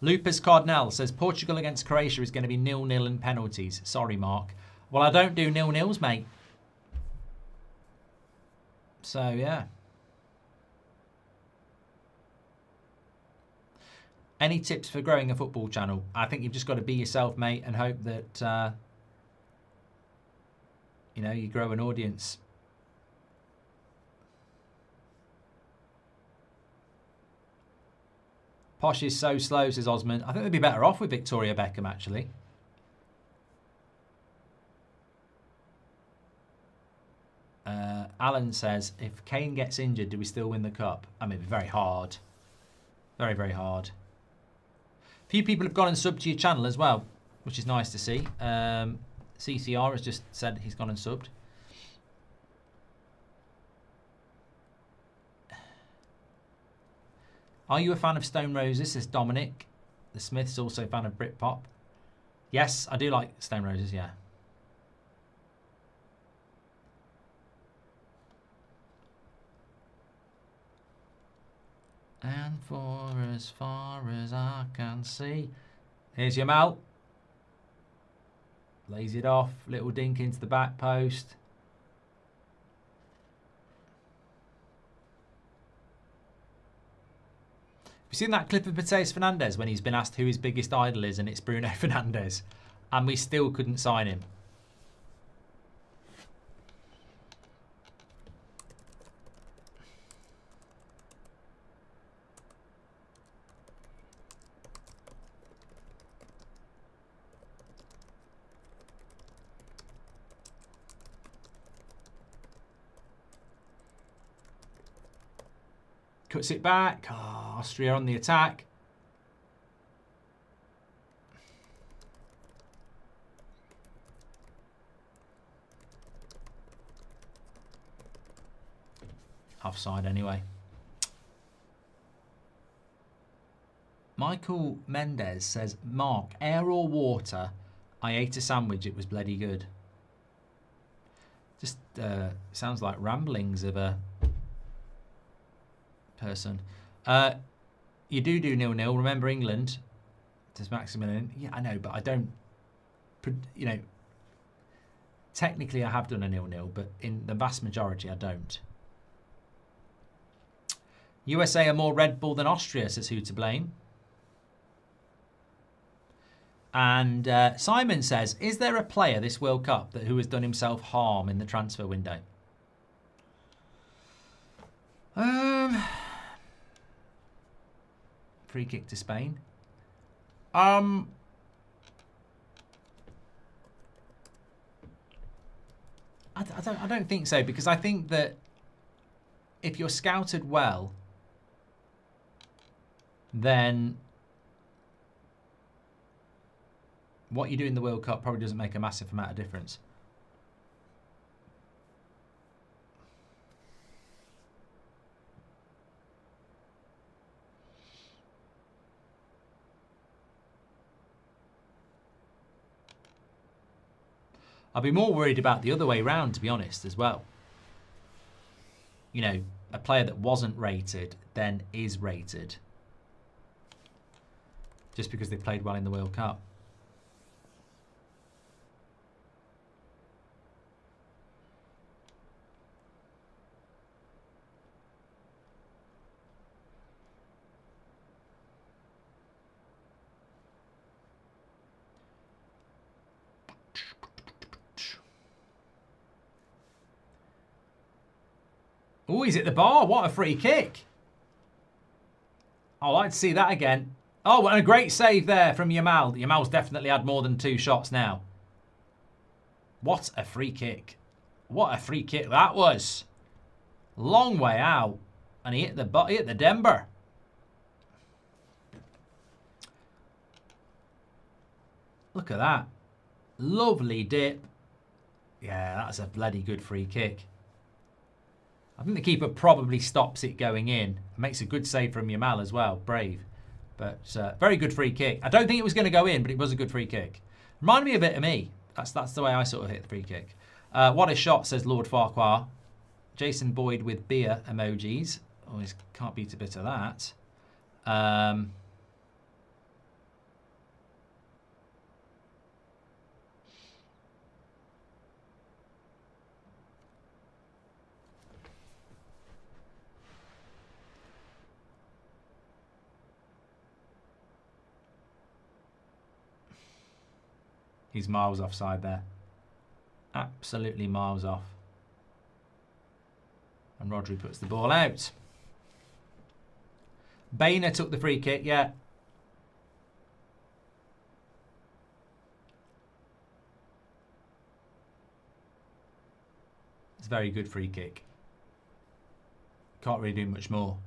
Lupus Cardinal says, Portugal against Croatia is going to be 0-0 in penalties. Sorry, Mark. Well, I don't do 0-0s, mate. So, yeah. Any tips for growing a football channel? I think you've just got to be yourself, mate, and hope that, you grow an audience. Posh is so slow, says Osman. I think they'd be better off with Victoria Beckham, actually. Alan says, if Kane gets injured, do we still win the cup? I mean, very hard. Very, very hard. A few people have gone and subbed to your channel as well, which is nice to see. CCR has just said he's gone and subbed. Are you a fan of Stone Roses? Says Dominic. The Smiths also a fan of Britpop. Yes, I do like Stone Roses, yeah. And for as far as I can see. Here's your Mal. Lays it off. Little dink into the back post. Have you seen that clip of Mateus Fernandes when he's been asked who his biggest idol is and it's Bruno Fernandes? And we still couldn't sign him. Cuts it back. Oh, Austria on the attack. Offside anyway. Michael Mendez says, Mark, air or water? I ate a sandwich. It was bloody good. Just sounds like ramblings of a person. You do 0-0. Remember England. Does Maximilian? Yeah, I know, but I don't. You know, technically I have done a 0-0, but in the vast majority I don't. USA are more Red Bull than Austria, says who to blame. And Simon says, is there a player this World Cup who has done himself harm in the transfer window? Free kick to Spain. I don't think so, because I think that if you're scouted well, then what you do in the World Cup probably doesn't make a massive amount of difference. I'd be more worried about the other way round, to be honest, as well. You know, a player that wasn't rated then is rated just because they played well in the World Cup. Oh, he's at the bar. What a free kick. I'd like to see that again. Oh, and a great save there from Yamal. Yamal's definitely had more than 2 shots now. What a free kick. What a free kick that was. Long way out. And he hit the Denver. Look at that. Lovely dip. Yeah, that's a bloody good free kick. I think the keeper probably stops it going in. Makes a good save from Yamal as well. Brave. But very good free kick. I don't think it was going to go in, but it was a good free kick. Reminded me a bit of me. That's the way I sort of hit the free kick. What a shot, says Lord Farquhar. Jason Boyd with beer emojis. Always can't beat a bit of that. He's miles offside there. Absolutely miles off. And Rodri puts the ball out. Boehner took the free kick, yeah. It's a very good free kick. Can't really do much more.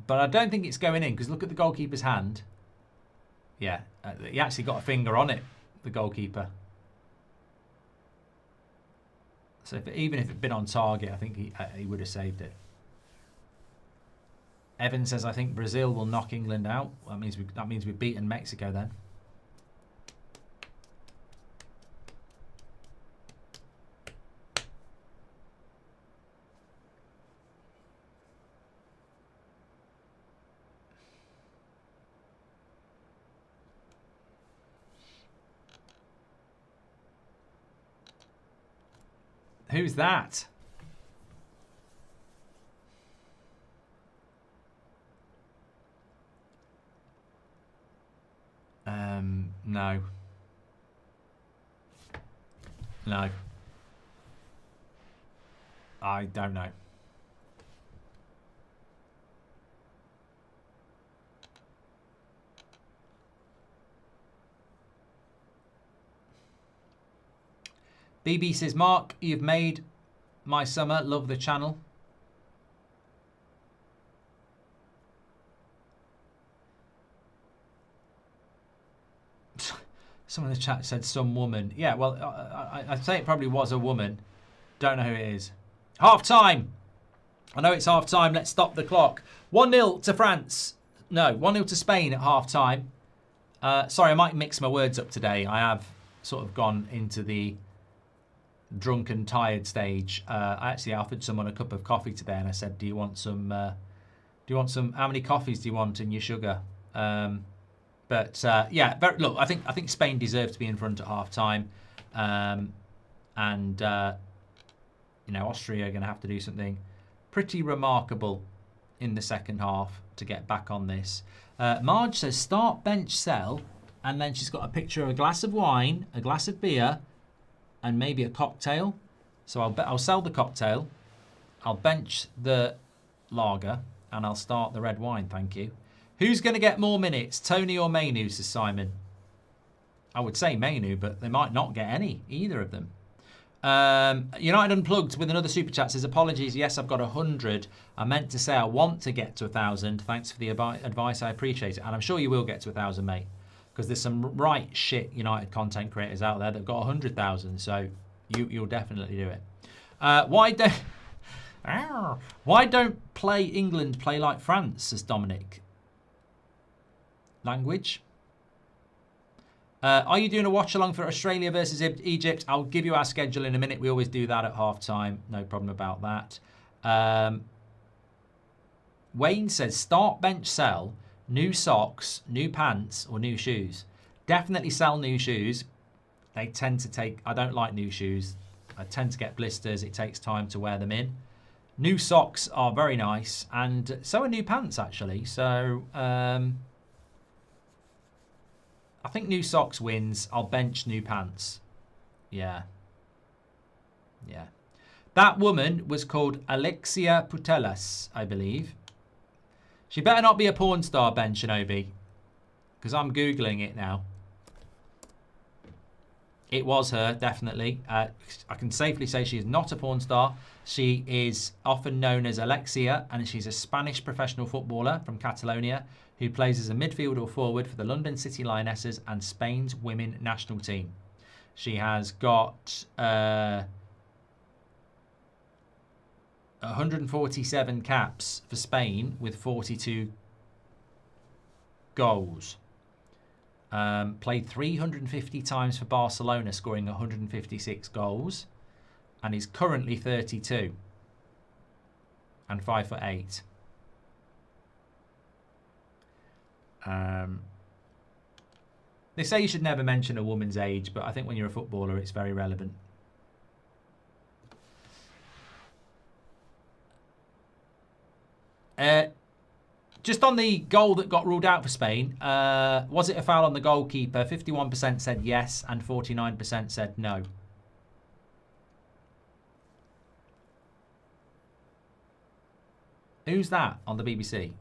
But I don't think it's going in, because look at the goalkeeper's hand. Yeah, he actually got a finger on it, the goalkeeper. So even if it had been on target, I think he would have saved it. Evan says, I think Brazil will knock England out. That means we've beaten Mexico then. Who's that? No. No. I don't know. BB says, Mark, you've made my summer. Love the channel. Someone in the chat said some woman. Yeah, well, I'd say it probably was a woman. Don't know who it is. Half time. I know it's half time. Let's stop the clock. 1-0 to France. No, 1-0 to Spain at half time. Sorry, I might mix my words up today. I have sort of gone into the drunken, tired stage. I actually offered someone a cup of coffee today, and I said, "Do you want some? How many coffees do you want in your sugar?" Yeah, look, I think Spain deserve to be in front at half time, and Austria are going to have to do something pretty remarkable in the second half to get back on this. Marge says start, bench, sell, and then she's got a picture of a glass of wine, a glass of beer, and maybe a cocktail. So I'll sell the cocktail, I'll bench the lager, and I'll start the red wine, thank you. Who's going to get more minutes, Tony or Mainu, says Simon. I would say Mainu, but they might not get any, either of them. United Unplugged with another super chat says, apologies, yes, I've got 100. I meant to say I want to get to 1,000. Thanks for the advice, I appreciate it. And I'm sure you will get to 1,000, mate. Because there's some right shit United content creators out there that have got 100,000, so you'll definitely do it. Why don't play England play like France, says Dominic. Language. Are you doing a watch along for Australia versus Egypt? I'll give you our schedule in a minute. We always do that at half time. No problem about that. Wayne says start, bench, sell. New socks, new pants, or new shoes. Definitely sell new shoes. They tend to take... I don't like new shoes. I tend to get blisters. It takes time to wear them in. New socks are very nice. And so are new pants, actually. So, I think new socks wins. I'll bench new pants. Yeah. Yeah. That woman was called Alexia Putellas, I believe. She better not be a porn star, Ben Shinobi, because I'm Googling it now. It was her, definitely. I can safely say she is not a porn star. She is often known as Alexia, and she's a Spanish professional footballer from Catalonia who plays as a midfield or forward for the London City Lionesses and Spain's women national team. She has got 147 caps for Spain with 42 goals. Played 350 times for Barcelona, scoring 156 goals, and is currently 32 and 5'8". They say you should never mention a woman's age, but I think when you're a footballer, it's very relevant. Just on the goal that got ruled out for Spain, was it a foul on the goalkeeper? 51% said yes and 49% said no. Who's that on the BBC?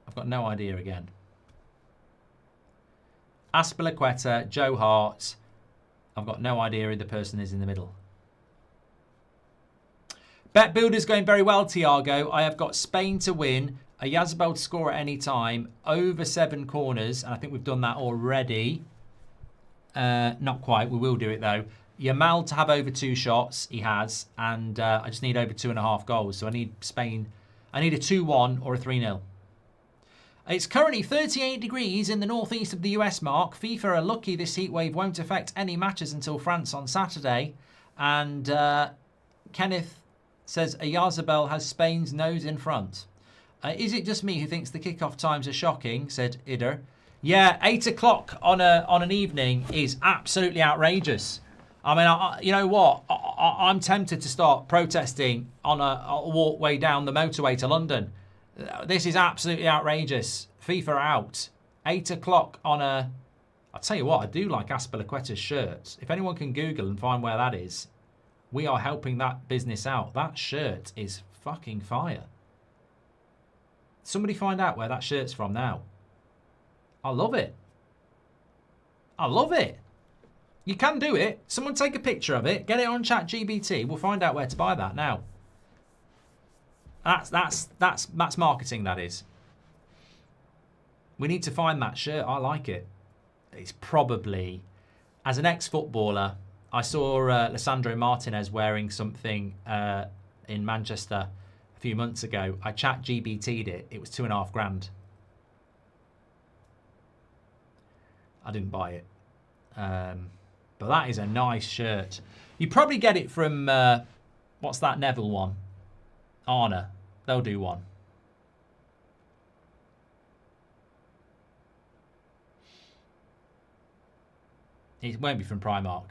I've got no idea again. Aspilicueta, Joe Hart. I've got no idea who the person is in the middle. Bet Builder's going very well, Tiago. I have got Spain to win, a Yazbel to score at any time, over 7 corners, and I think we've done that already. Not quite, we will do it though. Yamal to have over 2 shots, he has, and I just need over 2.5 goals. So I need Spain, I need a 2-1 or a 3-0. It's currently 38 degrees in the northeast of the US, Mark. FIFA are lucky this heat wave won't affect any matches until France on Saturday. And Kenneth says Ayazabal has Spain's nose in front. Is it just me who thinks the kickoff times are shocking, said Ider. Yeah, 8 o'clock on an evening is absolutely outrageous. I mean, you know what? I'm tempted to start protesting on a walkway down the motorway to London. This is absolutely outrageous. FIFA out. 8 o'clock on a... I'll tell you what, I do like Aspilicueta's shirt. If anyone can Google and find where that is, we are helping that business out. That shirt is fucking fire. Somebody find out where that shirt's from now. I love it. I love it. You can do it. Someone take a picture of it. Get it on ChatGPT. We'll find out where to buy that now. That's marketing, that is. We need to find that shirt. I like it. It's probably, as an ex-footballer, I saw Lisandro Martinez wearing something in Manchester a few months ago. I ChatGPT'd it. It was $2,500. I didn't buy it. But But that is a nice shirt. You probably get it from, what's that Neville one? Arna. They'll do one. It won't be from Primark.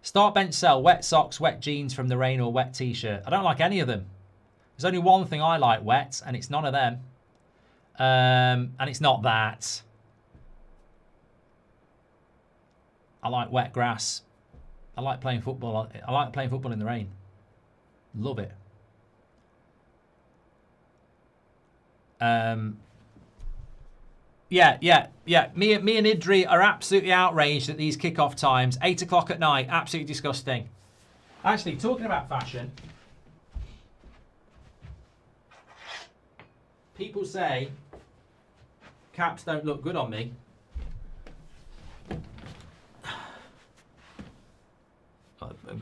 Start, bench, sell. Wet socks, wet jeans from the rain or wet t-shirt. I don't like any of them. There's only one thing I like wet, and it's none of them. And it's not that. I like wet grass. I like playing football. I like playing football in the rain. Love it. Yeah. Me and Idri are absolutely outraged at these kickoff times. 8 o'clock at night. Absolutely disgusting. Actually, talking about fashion, people say caps don't look good on me.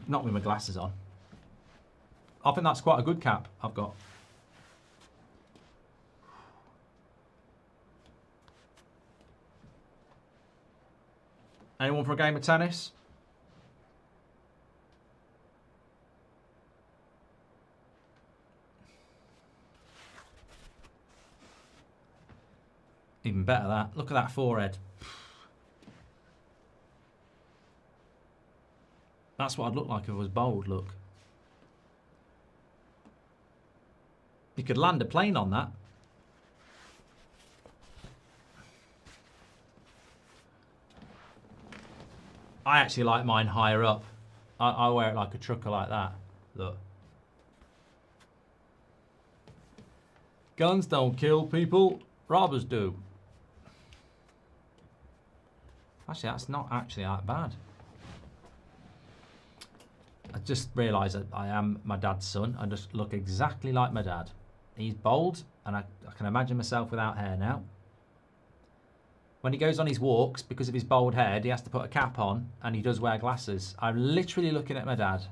Not with my glasses on. I think that's quite a good cap I've got. Anyone for a game of tennis? Even better that. Look at that forehead. That's what I'd look like if I was bold, look. You could land a plane on that. I actually like mine higher up. I wear it like a trucker like that. Look. Guns don't kill people, robbers do. Actually, that's not actually that bad. I just realised that I am my dad's son. I just look exactly like my dad. He's bald, and I can imagine myself without hair now. When he goes on his walks, because of his bald head, he has to put a cap on, and he does wear glasses. I'm literally looking at my dad.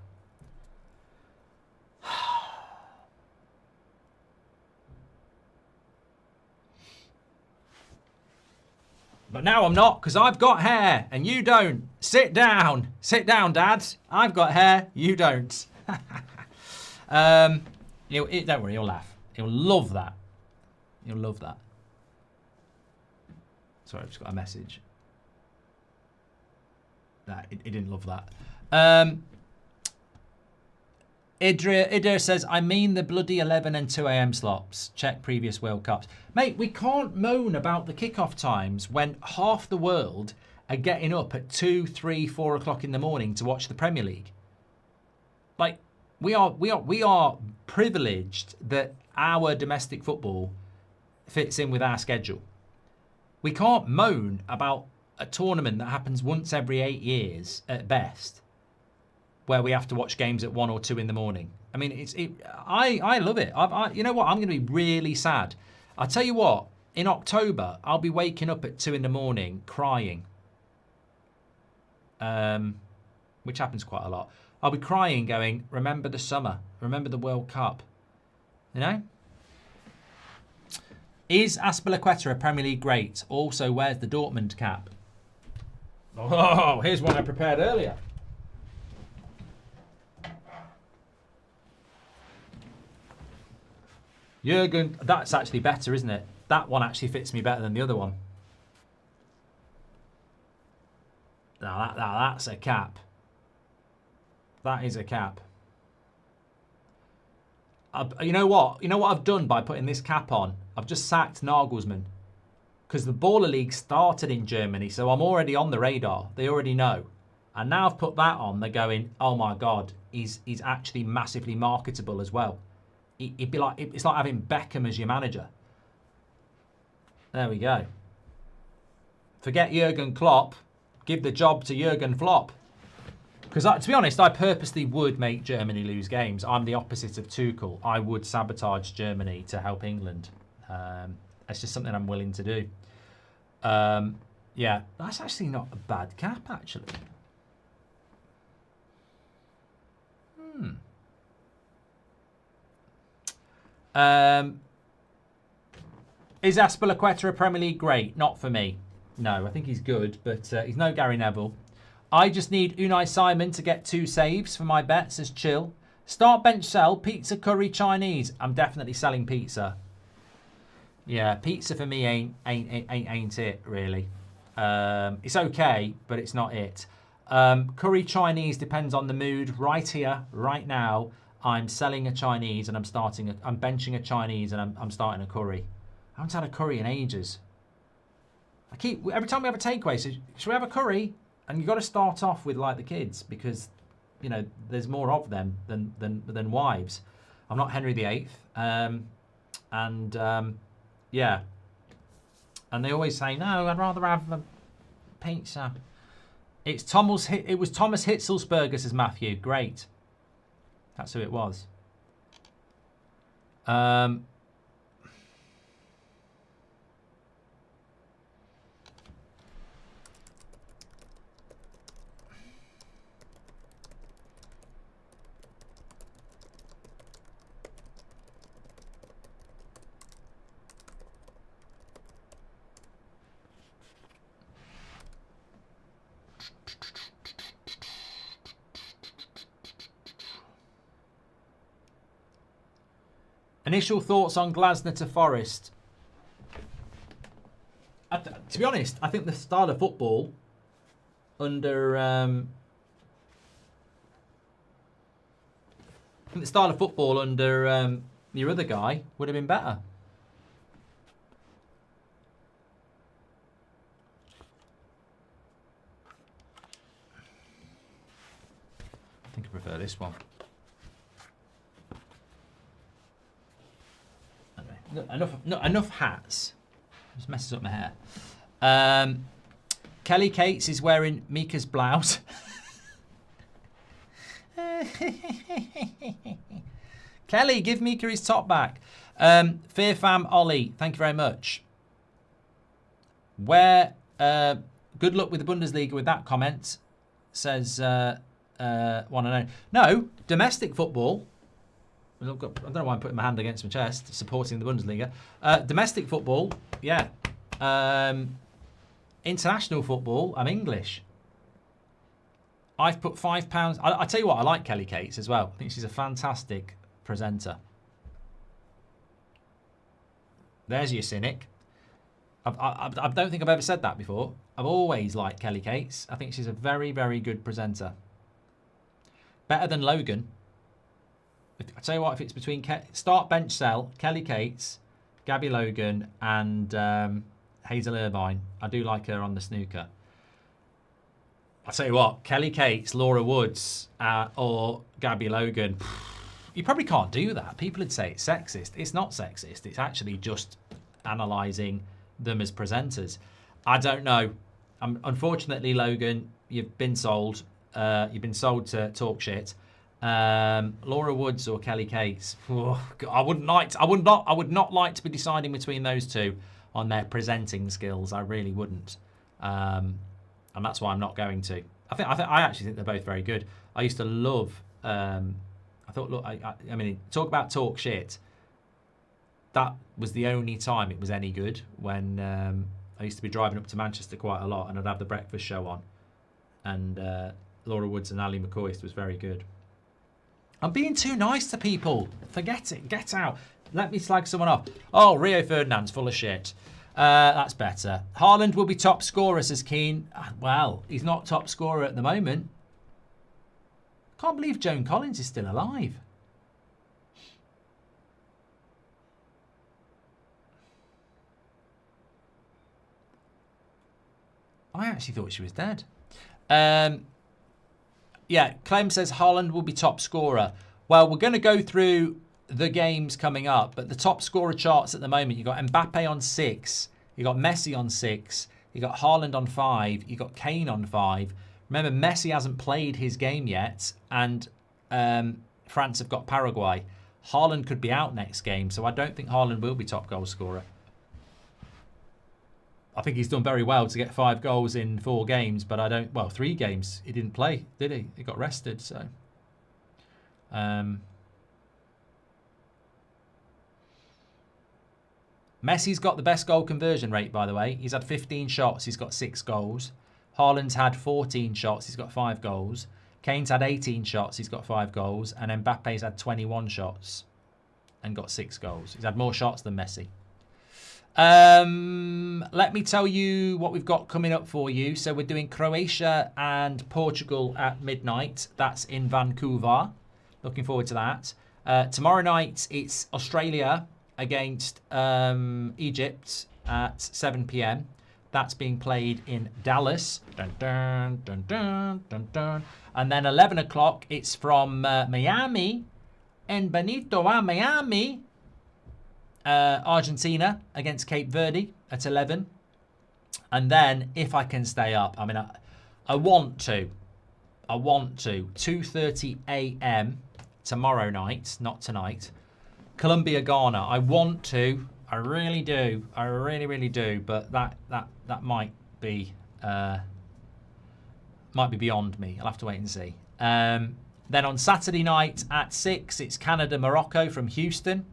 But now I'm not, because I've got hair, and you don't. Sit down. Sit down, Dad. I've got hair, you don't. Don't worry, he'll laugh. He'll love that. He'll love that. Sorry, I've just got a message. Nah, he didn't love that. Idra says, I mean the bloody 11 and 2 a.m. slots. Check previous World Cups. Mate, we can't moan about the kickoff times when half the world are getting up at 2, 3, 4 o'clock in the morning to watch the Premier League. Like, we are privileged that our domestic football fits in with our schedule. We can't moan about a tournament that happens once every 8 years at best, where we have to watch games at 1 or 2 in the morning. I mean, I love it. You know what? I'm going to be really sad. I'll tell you what. In October, I'll be waking up at 2 in the morning crying, which happens quite a lot. I'll be crying, going, "Remember the summer. Remember the World Cup." You know. Is Azpilicueta a Premier League great? Also, where's the Dortmund cap? Oh, here's one I prepared earlier. Jurgen, that's actually better, isn't it? That one actually fits me better than the other one. Now that's a cap. That is a cap. You know what? You know what I've done by putting this cap on? I've just sacked Nagelsmann. Because the Baller League started in Germany, so I'm already on the radar. They already know. And now I've put that on, they're going, oh my God, he's actually massively marketable as well. It'd be like, it's like having Beckham as your manager. There we go. Forget Jurgen Klopp. Give the job to Jurgen Flop. Because to be honest, I purposely would make Germany lose games. I'm the opposite of Tuchel. I would sabotage Germany to help England. It's just something I'm willing to do. Yeah, that's actually not a bad cap, actually. Is Azpilicueta a Premier League great? Not for me. No, I think he's good, but he's no Gary Neville. I just need Unai Simon to get 2 saves for my bet, says Chill. Start, bench, sell, pizza, curry, Chinese. I'm definitely selling pizza. Yeah, pizza for me ain't it, really. It's okay, but it's not it. Curry Chinese depends on the mood. Right here, right now, I'm selling a Chinese and I'm benching a Chinese and I'm starting a curry. I haven't had a curry in ages. Every time we have a takeaway, so should we have a curry? And you've got to start off with like the kids because, you know, there's more of them than wives. I'm not Henry VIII. Yeah. And they always say, no, I'd rather have a pizza. It was Thomas Hitzelsberger, says Matthew. Great. That's who it was. Initial thoughts on Glasner to Forest. To be honest, I think the style of football under your other guy would have been better. I think I prefer this one. Enough hats. Just messes up my hair. Kelly Cates is wearing Mika's blouse. Kelly, give Mika his top back. Fear Fam Ollie, thank you very much. Good luck with the Bundesliga with that comment, says one and only. No, domestic football. I don't know why I'm putting my hand against my chest, supporting the Bundesliga. Domestic football, yeah. International football, I'm English. I've put £5. I tell you what, I like Kelly Cates as well. I think she's a fantastic presenter. There's your cynic. I don't think I've ever said that before. I've always liked Kelly Cates. I think she's a very, very good presenter. Better than Logan. I tell you what, if it's between start, bench, sell, Kelly Cates, Gabby Logan, and Hazel Irvine, I do like her on the snooker. I tell you what, Kelly Cates, Laura Woods, or Gabby Logan, you probably can't do that. People would say it's sexist. It's not sexist. It's actually just analysing them as presenters. I don't know. Unfortunately, Logan, you've been sold. You've been sold to talk shit. Laura Woods or Kelly Cates. I would not like to be deciding between those two on their presenting skills. I really wouldn't, and that's why I'm not going to. I actually think they're both very good. I used to love. I mean, talk shit. That was the only time it was any good when I used to be driving up to Manchester quite a lot, and I'd have the breakfast show on, and Laura Woods and Ali McCoist was very good. I'm being too nice to people. Forget it. Get out. Let me slag someone off. Oh, Rio Ferdinand's full of shit. That's better. Haaland will be top scorer, says Keane. Well, he's not top scorer at the moment. Can't believe Joan Collins is still alive. I actually thought she was dead. Yeah, Clem says Haaland will be top scorer. Well, we're going to go through the games coming up, but the top scorer charts at the moment, you've got Mbappe on 6, you've got Messi on 6, you've got Haaland on 5, you've got Kane on 5. Remember, Messi hasn't played his game yet, and France have got Paraguay. Haaland could be out next game, so I don't think Haaland will be top goal scorer. I think he's done very well to get 5 goals in 4 games, but 3 games. He didn't play, did he? He got rested, so. Messi's got the best goal conversion rate, by the way. He's had 15 shots. He's got 6 goals. Haaland's had 14 shots. He's got 5 goals. Kane's had 18 shots. He's got 5 goals. And Mbappe's had 21 shots and got 6 goals. He's had more shots than Messi. Let me tell you what we've got coming up for you. So we're doing Croatia and Portugal at midnight. That's in Vancouver. Looking forward to that. Tomorrow night, it's Australia against Egypt at 7 p.m. That's being played in Dallas. Dun, dun, dun, dun, dun, dun. And then 11 o'clock, it's from Miami. En Benito a Miami. Argentina against Cape Verde at 11. And then, if I can stay up, I mean, I want to. 2:30 a.m. tomorrow night, not tonight. Colombia, Ghana. I want to. I really do. I really, really do. But that might be beyond me. I'll have to wait and see. Then on Saturday night at 6, it's Canada, Morocco from Houston.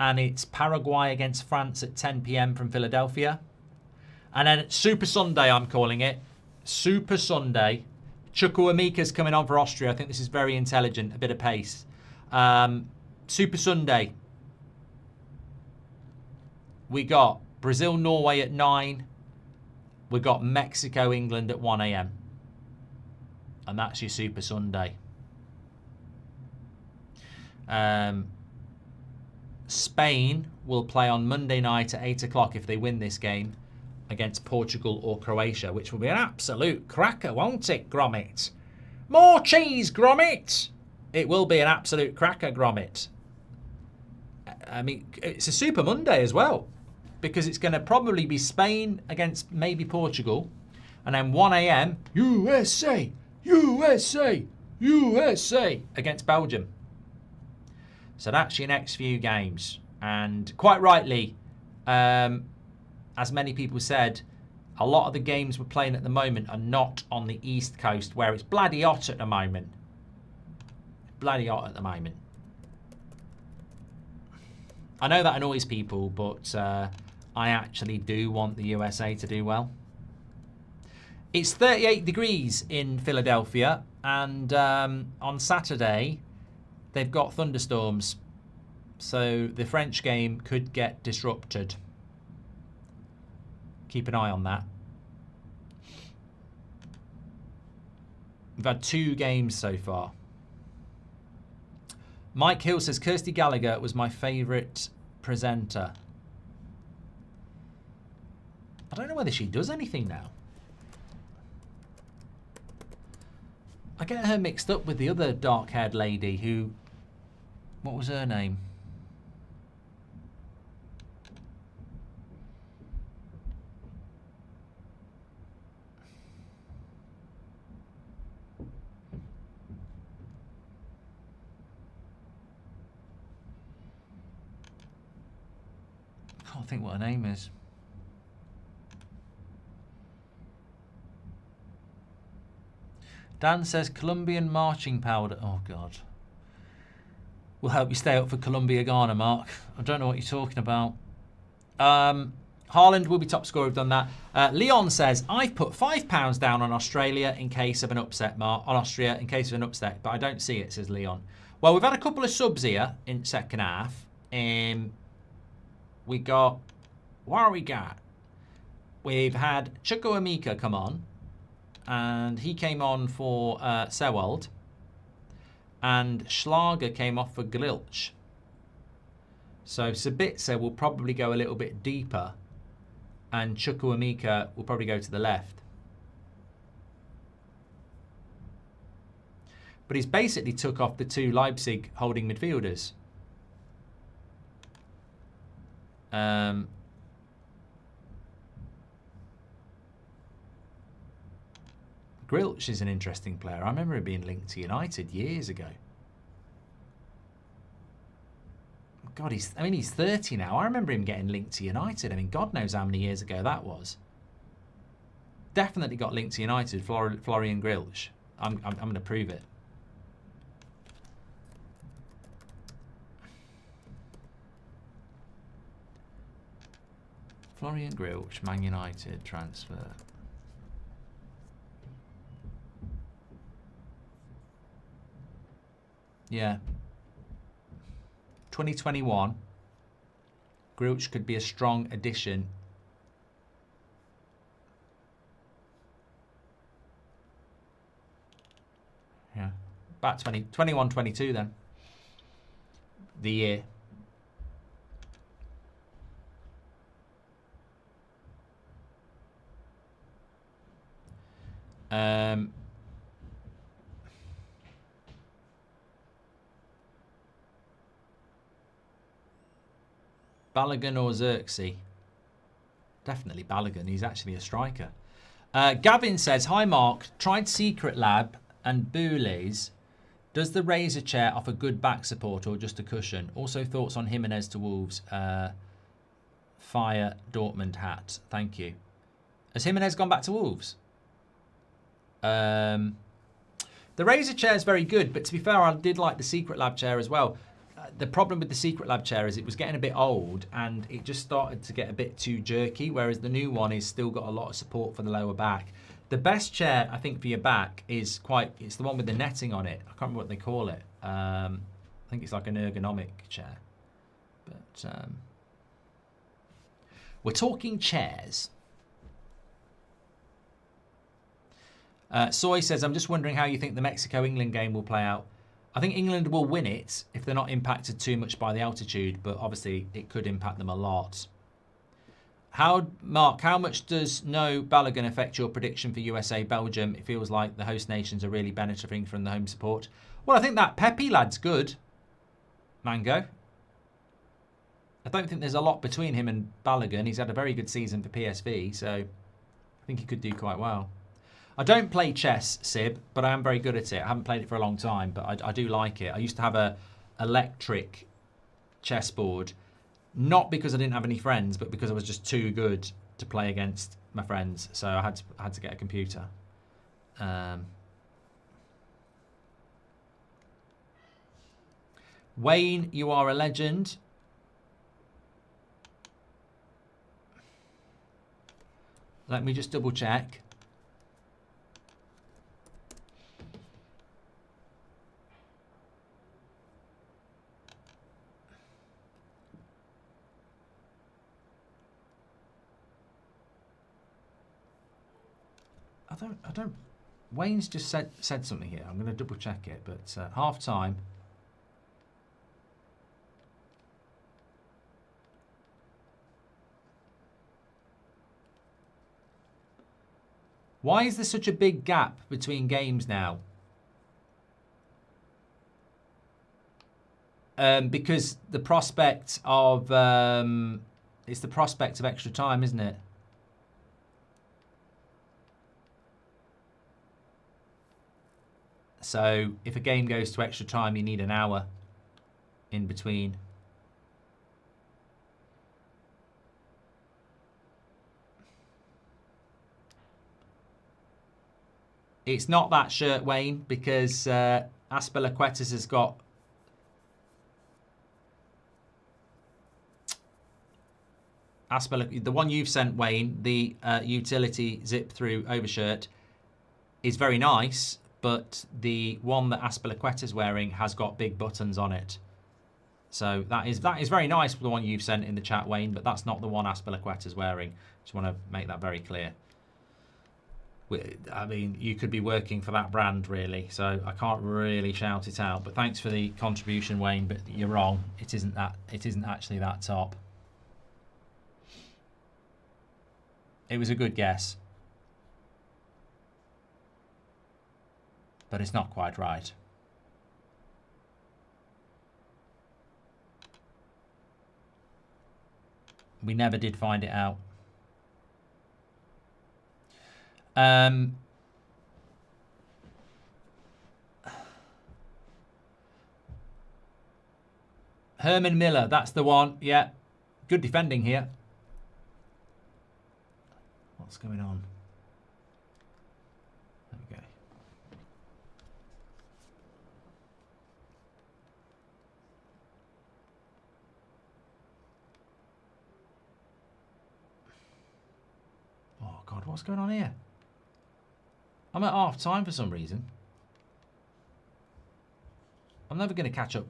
And it's Paraguay against France at 10 p.m. from Philadelphia. And then Super Sunday, I'm calling it. Super Sunday. Chukwuemeka's coming on for Austria. I think this is very intelligent. A bit of pace. Super Sunday. We got Brazil, Norway at 9. We got Mexico, England at 1 a.m. And that's your Super Sunday. Spain will play on Monday night at 8 o'clock if they win this game against Portugal or Croatia, which will be an absolute cracker, won't it, Gromit? More cheese, Gromit! It will be an absolute cracker, Gromit. I mean, it's a Super Monday as well, because it's going to probably be Spain against maybe Portugal, and then 1 a.m. USA, USA, USA against Belgium. So that's your next few games. And quite rightly, as many people said, a lot of the games we're playing at the moment are not on the East Coast, where it's bloody hot at the moment. Bloody hot at the moment. I know that annoys people, but I actually do want the USA to do well. It's 38 degrees in Philadelphia, and on Saturday they've got thunderstorms, so the French game could get disrupted. Keep an eye on that. We've had 2 games so far. Mike Hill says, Kirsty Gallagher was my favourite presenter. I don't know whether she does anything now. I get her mixed up with the other dark-haired lady who... What was her name? I can't think what her name is. Dan says Colombian marching powder. Oh, God. Will help you stay up for Colombia, Ghana, Mark. I don't know what you're talking about. Haaland will be top scorer. We've done that. Leon says, I've put £5 down on Australia in case of an upset, Mark. On Austria in case of an upset, but I don't see it, says Leon. Well, we've had a couple of subs here in second half. We got... What have we got? We've had Chukwuemeka come on. And he came on for Sewald. And Schlager came off for Glilch. So Sabitzer will probably go a little bit deeper. And Chukwuemeka will probably go to the left. But he's basically took off the 2 Leipzig holding midfielders. Grilch is an interesting player. I remember him being linked to United years ago. God, he's 30 now. I remember him getting linked to United. I mean, God knows how many years ago that was. Definitely got linked to United, Florian Grilch. I'm going to prove it. Florian Grillch, Man United transfer. Yeah. 2021. Grillch could be a strong addition. Yeah. About 21, 22 then. The year. Balogun or Xerxes? Definitely Balogun. He's actually a striker. Gavin says, hi Mark, tried Secret Lab and Boulez. Does the Razor chair offer good back support or just a cushion? Also thoughts on Jimenez to Wolves. Fire Dortmund hat. Thank you. Has Jimenez gone back to Wolves? The Razor chair is very good, but to be fair, I did like the Secret Lab chair as well. The problem with the Secret Lab chair is it was getting a bit old and it just started to get a bit too jerky, whereas the new one is still got a lot of support for the lower back. The best chair, I think, for your back is it's the one with the netting on it. I can't remember what they call it. I think it's like an ergonomic chair. But we're talking chairs. Soy says, I'm just wondering how you think the Mexico-England game will play out. I think England will win it if they're not impacted too much by the altitude, but obviously it could impact them a lot. Mark, how much does no Balogun affect your prediction for USA-Belgium? It feels like the host nations are really benefiting from the home support. Well, I think that Pepe lad's good, Mango. I don't think there's a lot between him and Balogun. He's had a very good season for PSV, so I think he could do quite well. I don't play chess, Sib, but I am very good at it. I haven't played it for a long time, but I do like it. I used to have a electric chessboard, not because I didn't have any friends, but because I was just too good to play against my friends. So I had to get a computer. Wayne, you are a legend. Let me just double check. I don't. Wayne's just said something here. I'm going to double check it, but half time. Why is there such a big gap between games now? Because the prospect of it's the prospect of extra time, isn't it? So if a game goes to extra time, you need an hour in between. It's not that shirt, Wayne, because Aspilicuetas has got the one you've sent, Wayne, the utility zip through overshirt is very nice, but the one that Aspilicueta's wearing has got big buttons on it. So that is very nice, the one you've sent in the chat, Wayne, but that's not the one Aspilicueta's wearing. Just want to make that very clear. I mean, you could be working for that brand, really, so I can't really shout it out. But thanks for the contribution, Wayne, but you're wrong. It isn't actually that top. It was a good guess, but it's not quite right. We never did find it out. Herman Miller, that's the one. Yeah, good defending here. What's going on? There we go. What's going on here? I'm at half time for some reason. I'm never going to catch up.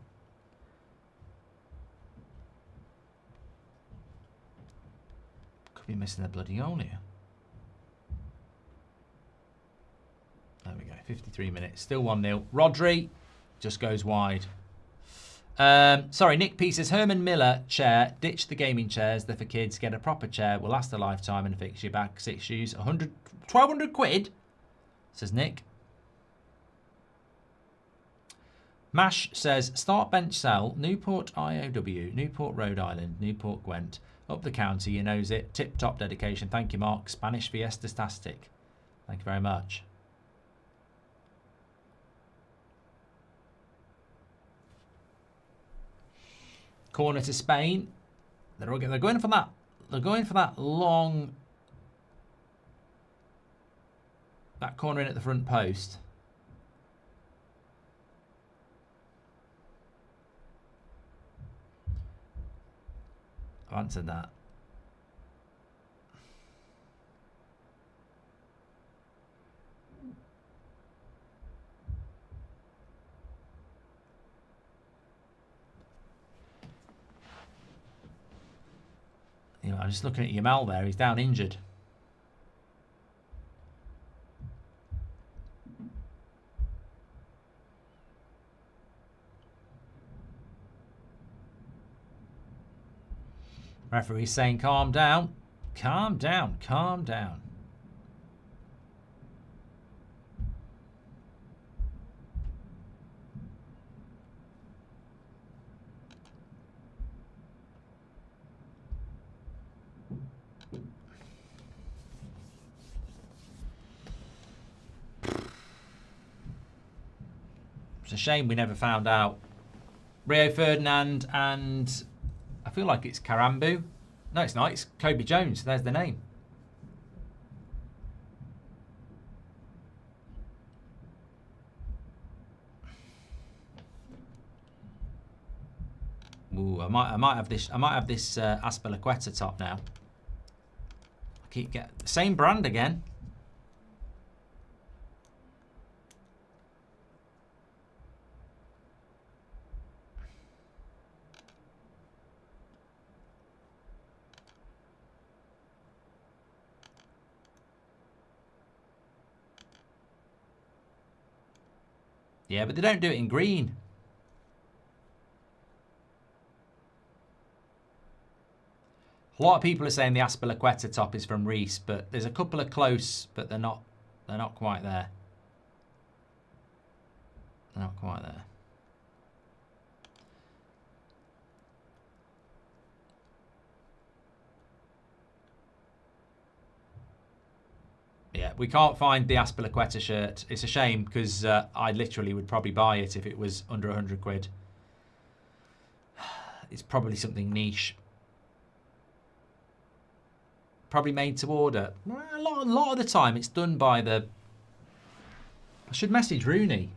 Could be missing a bloody goal here. There we go. 53 minutes. Still 1-0. Rodri just goes wide. Sorry, Nick P says, Herman Miller chair, ditch the gaming chairs, they're for kids, get a proper chair, will last a lifetime and fix your back, 6 shoes, 1,200 quid, says Nick. Mash says, start bench sell, Newport IOW, Newport Rhode Island, Newport Gwent, up the county, you knows it, tip top dedication, thank you Mark, Spanish Fiesta-tastic, thank you very much. Corner to Spain. They're going for that. They're going for that long. That corner in at the front post. I've answered that. You know, I'm just looking at Yamal there. He's down injured. Referee's saying, calm down. Calm down. Calm down. It's a shame we never found out. Rio Ferdinand and I feel like it's Karambu. No, it's not. It's Kobe Jones. There's the name. Ooh, I might have this Aspilicueta top now. I keep getting the same brand again. Yeah, but they don't do it in green. A lot of people are saying the Aspilicueta top is from Reese, but there's a couple of close, but they're not quite there. They're not quite there. Yeah, we can't find the Aspilicueta shirt. It's a shame because I literally would probably buy it if it was under 100 quid. It's probably something niche. Probably made to order. A lot of the time it's done by the... I should message Rooney.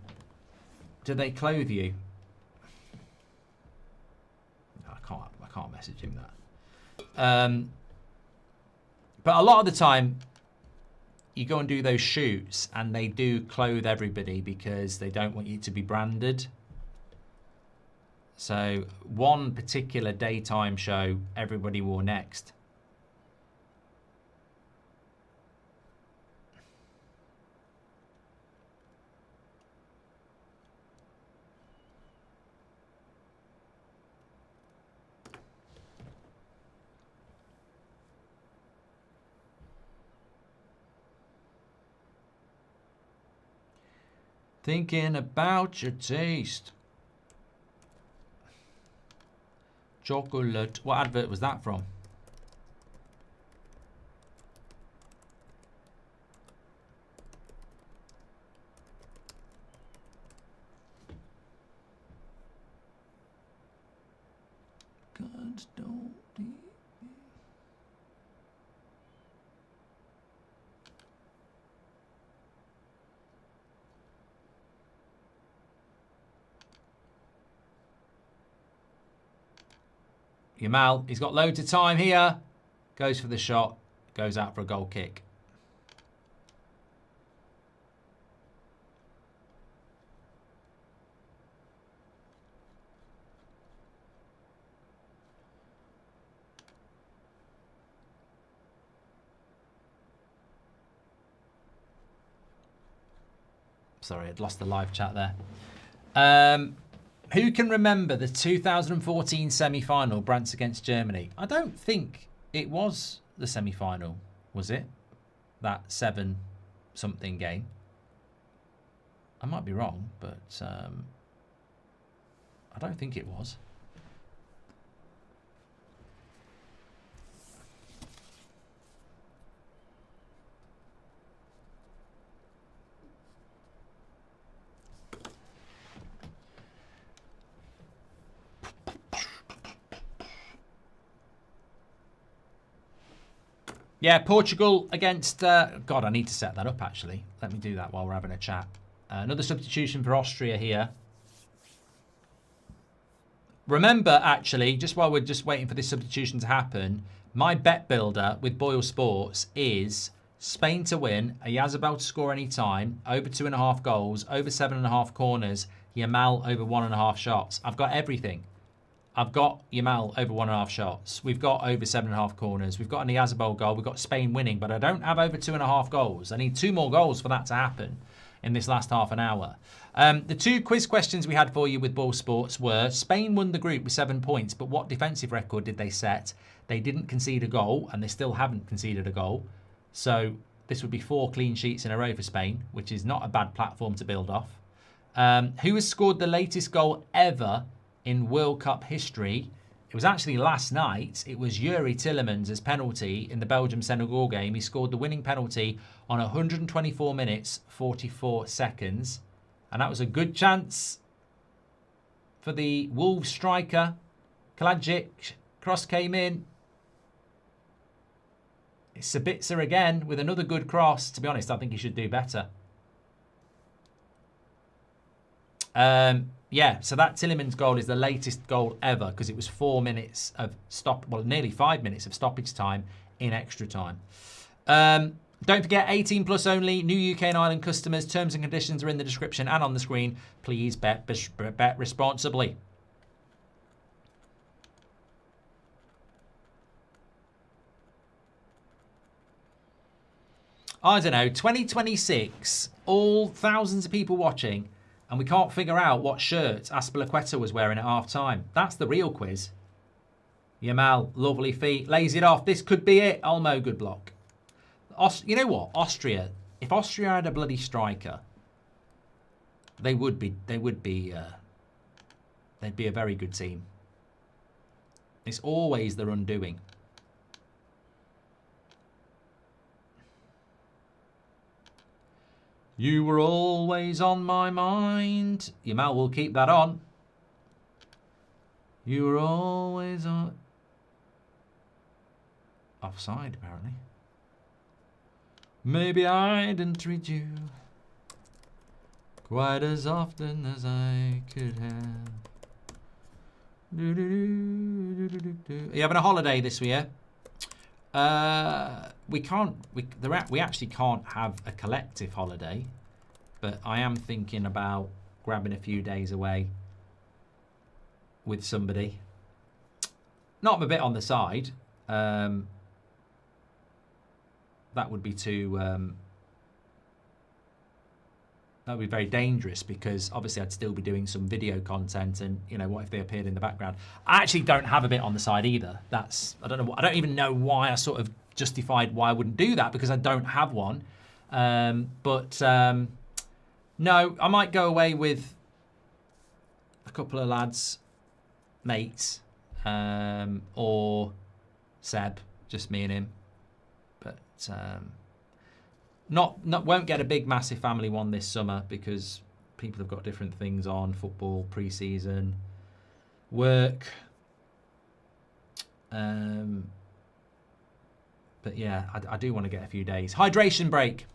Do they clothe you? No, I can't message him that. But a lot of the time... You go and do those shoots and they do clothe everybody because they don't want you to be branded. So one particular daytime show, everybody wore Next. Thinking about your taste. Chocolate. What advert was that from? God don't leave me. Yamal, he's got loads of time here. Goes for the shot. Goes out for a goal kick. Sorry, I'd lost the live chat there. Who can remember the 2014 semi-final, France against Germany? I don't think it was the semi-final, was it? That 7-something game. I might be wrong, but I don't think it was. Yeah, Portugal against... God, I need to set that up, actually. Let me do that while we're having a chat. Another substitution for Austria here. Remember, actually, just while we're just waiting for this substitution to happen, my bet builder with Boyle Sports is Spain to win, a Yazabel to score any time, over 2.5 goals, over 7.5 corners, Yamal over 1.5 shots. I've got everything. I've got Yamal over 1.5 shots. We've got over 7.5 corners. We've got an Yazabel goal. We've got Spain winning, but I don't have over 2.5 goals. I need 2 more goals for that to happen in this last half an hour. The 2 quiz questions we had for you with Ball Sports were: Spain won the group with 7 points, but what defensive record did they set? They didn't concede a goal, and they still haven't conceded a goal. So this would be 4 clean sheets in a row for Spain, which is not a bad platform to build off. Who has scored the latest goal ever in World Cup history? It was actually last night. It was Yuri Tillemans' penalty in the Belgium-Senegal game. He scored the winning penalty on 124 minutes, 44 seconds. And that was a good chance for the Wolves striker. Kalajic, cross came in. It's Sabitzer again with another good cross. To be honest, I think he should do better. Yeah, so that Tillemans goal is the latest goal ever because it was 4 minutes of nearly 5 minutes of stoppage time in extra time. Don't forget, 18 plus only, new UK and Ireland customers. Terms and conditions are in the description and on the screen. Please bet responsibly. I don't know, 2026, all thousands of people watching, and we can't figure out what shirt Aspilicueta was wearing at half-time. That's the real quiz. Yamal, lovely feet, lays it off. This could be it. Olmo, good block. You know what? Austria, if Austria had a bloody striker, they'd be a very good team. It's always their undoing. You were always on my mind. Yamal will keep that on. You were always on... Offside, apparently. Maybe I didn't treat you quite as often as I could have. Are you having a holiday this year? We actually can't have a collective holiday, but I am thinking about grabbing a few days away with somebody. Not a bit on the side. That would be too... that would be very dangerous because obviously I'd still be doing some video content, and you know, what if they appeared in the background? I actually don't have a bit on the side either. I don't even know why I sort of justified why I wouldn't do that, because I don't have one. No, I might go away with a couple of lads, mates, or Seb, just me and him. But won't get a big massive family one this summer because people have got different things on: football, pre-season, work. But yeah, I do want to get a few days. Hydration break.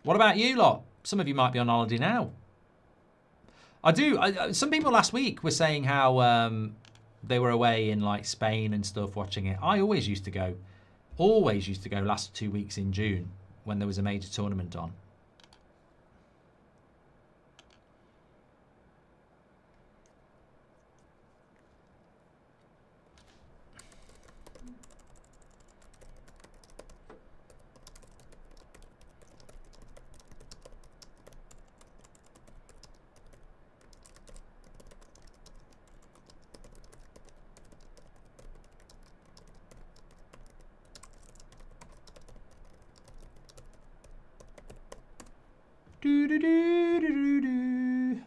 What about you lot? Some of you might be on holiday now. I do. Some people last week were saying how they were away in like Spain and stuff watching it. I always used to go last 2 weeks in June when there was a major tournament on. Do, do, do, do, do, do.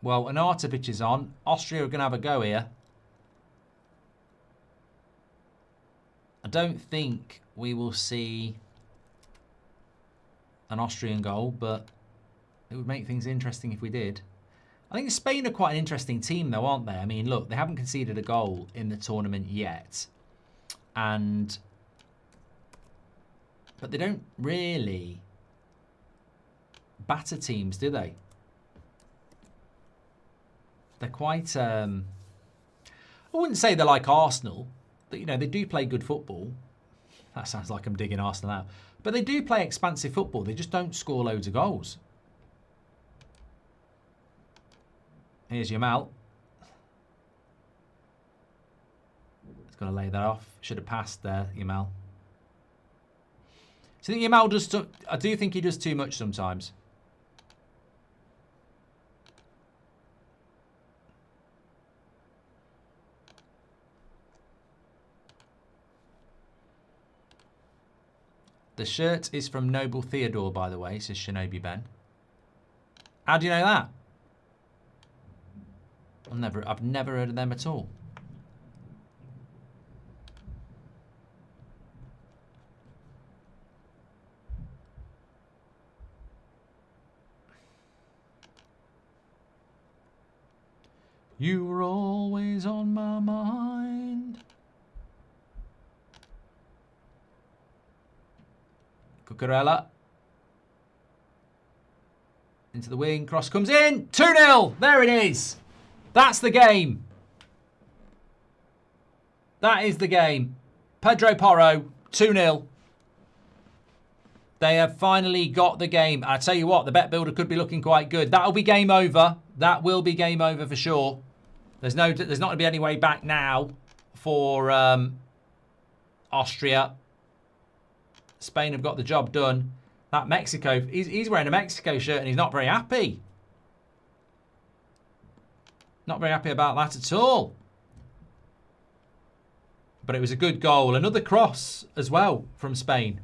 Well, Arnautovic is on. Austria are going to have a go here. I don't think we will see an Austrian goal, but it would make things interesting if we did. I think Spain are quite an interesting team, though, aren't they? I mean, look, they haven't conceded a goal in the tournament yet. But they don't really batter teams, do they? They're quite... I wouldn't say they're like Arsenal. But, you know, they do play good football. That sounds like I'm digging Arsenal out. But they do play expansive football. They just don't score loads of goals. Here's Yamal. He's got to lay that off. Should have passed there, Yamal. So I think Yamal does... I do think he does too much sometimes. The shirt is from Noble Theodore, by the way, says Shinobi Ben. How do you know that? I've never heard of them at all. You were always on my mind. Cucurella. Into the wing. Cross comes in. 2-0. There it is. That's the game. That is the game. Pedro Porro. 2-0. They have finally got the game. I tell you what, the bet builder could be looking quite good. That'll be game over. That will be game over for sure. There's not going to be any way back now for Austria. Spain have got the job done. That Mexico, he's wearing a Mexico shirt and he's not very happy. Not very happy about that at all. But it was a good goal. Another cross as well from Spain.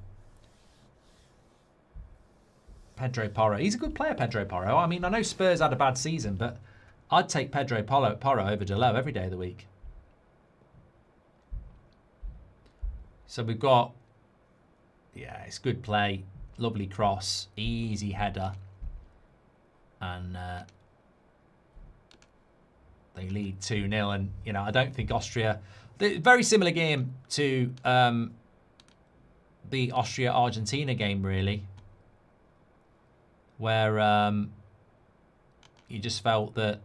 Pedro Porro. He's a good player, Pedro Porro. I mean, I know Spurs had a bad season, but I'd take Pedro Porro over Delo every day of the week. So we've got... Yeah, it's good play. Lovely cross. Easy header. And they lead 2-0. And, you know, I don't think Austria... Very similar game to the Austria-Argentina game, really. Where you just felt that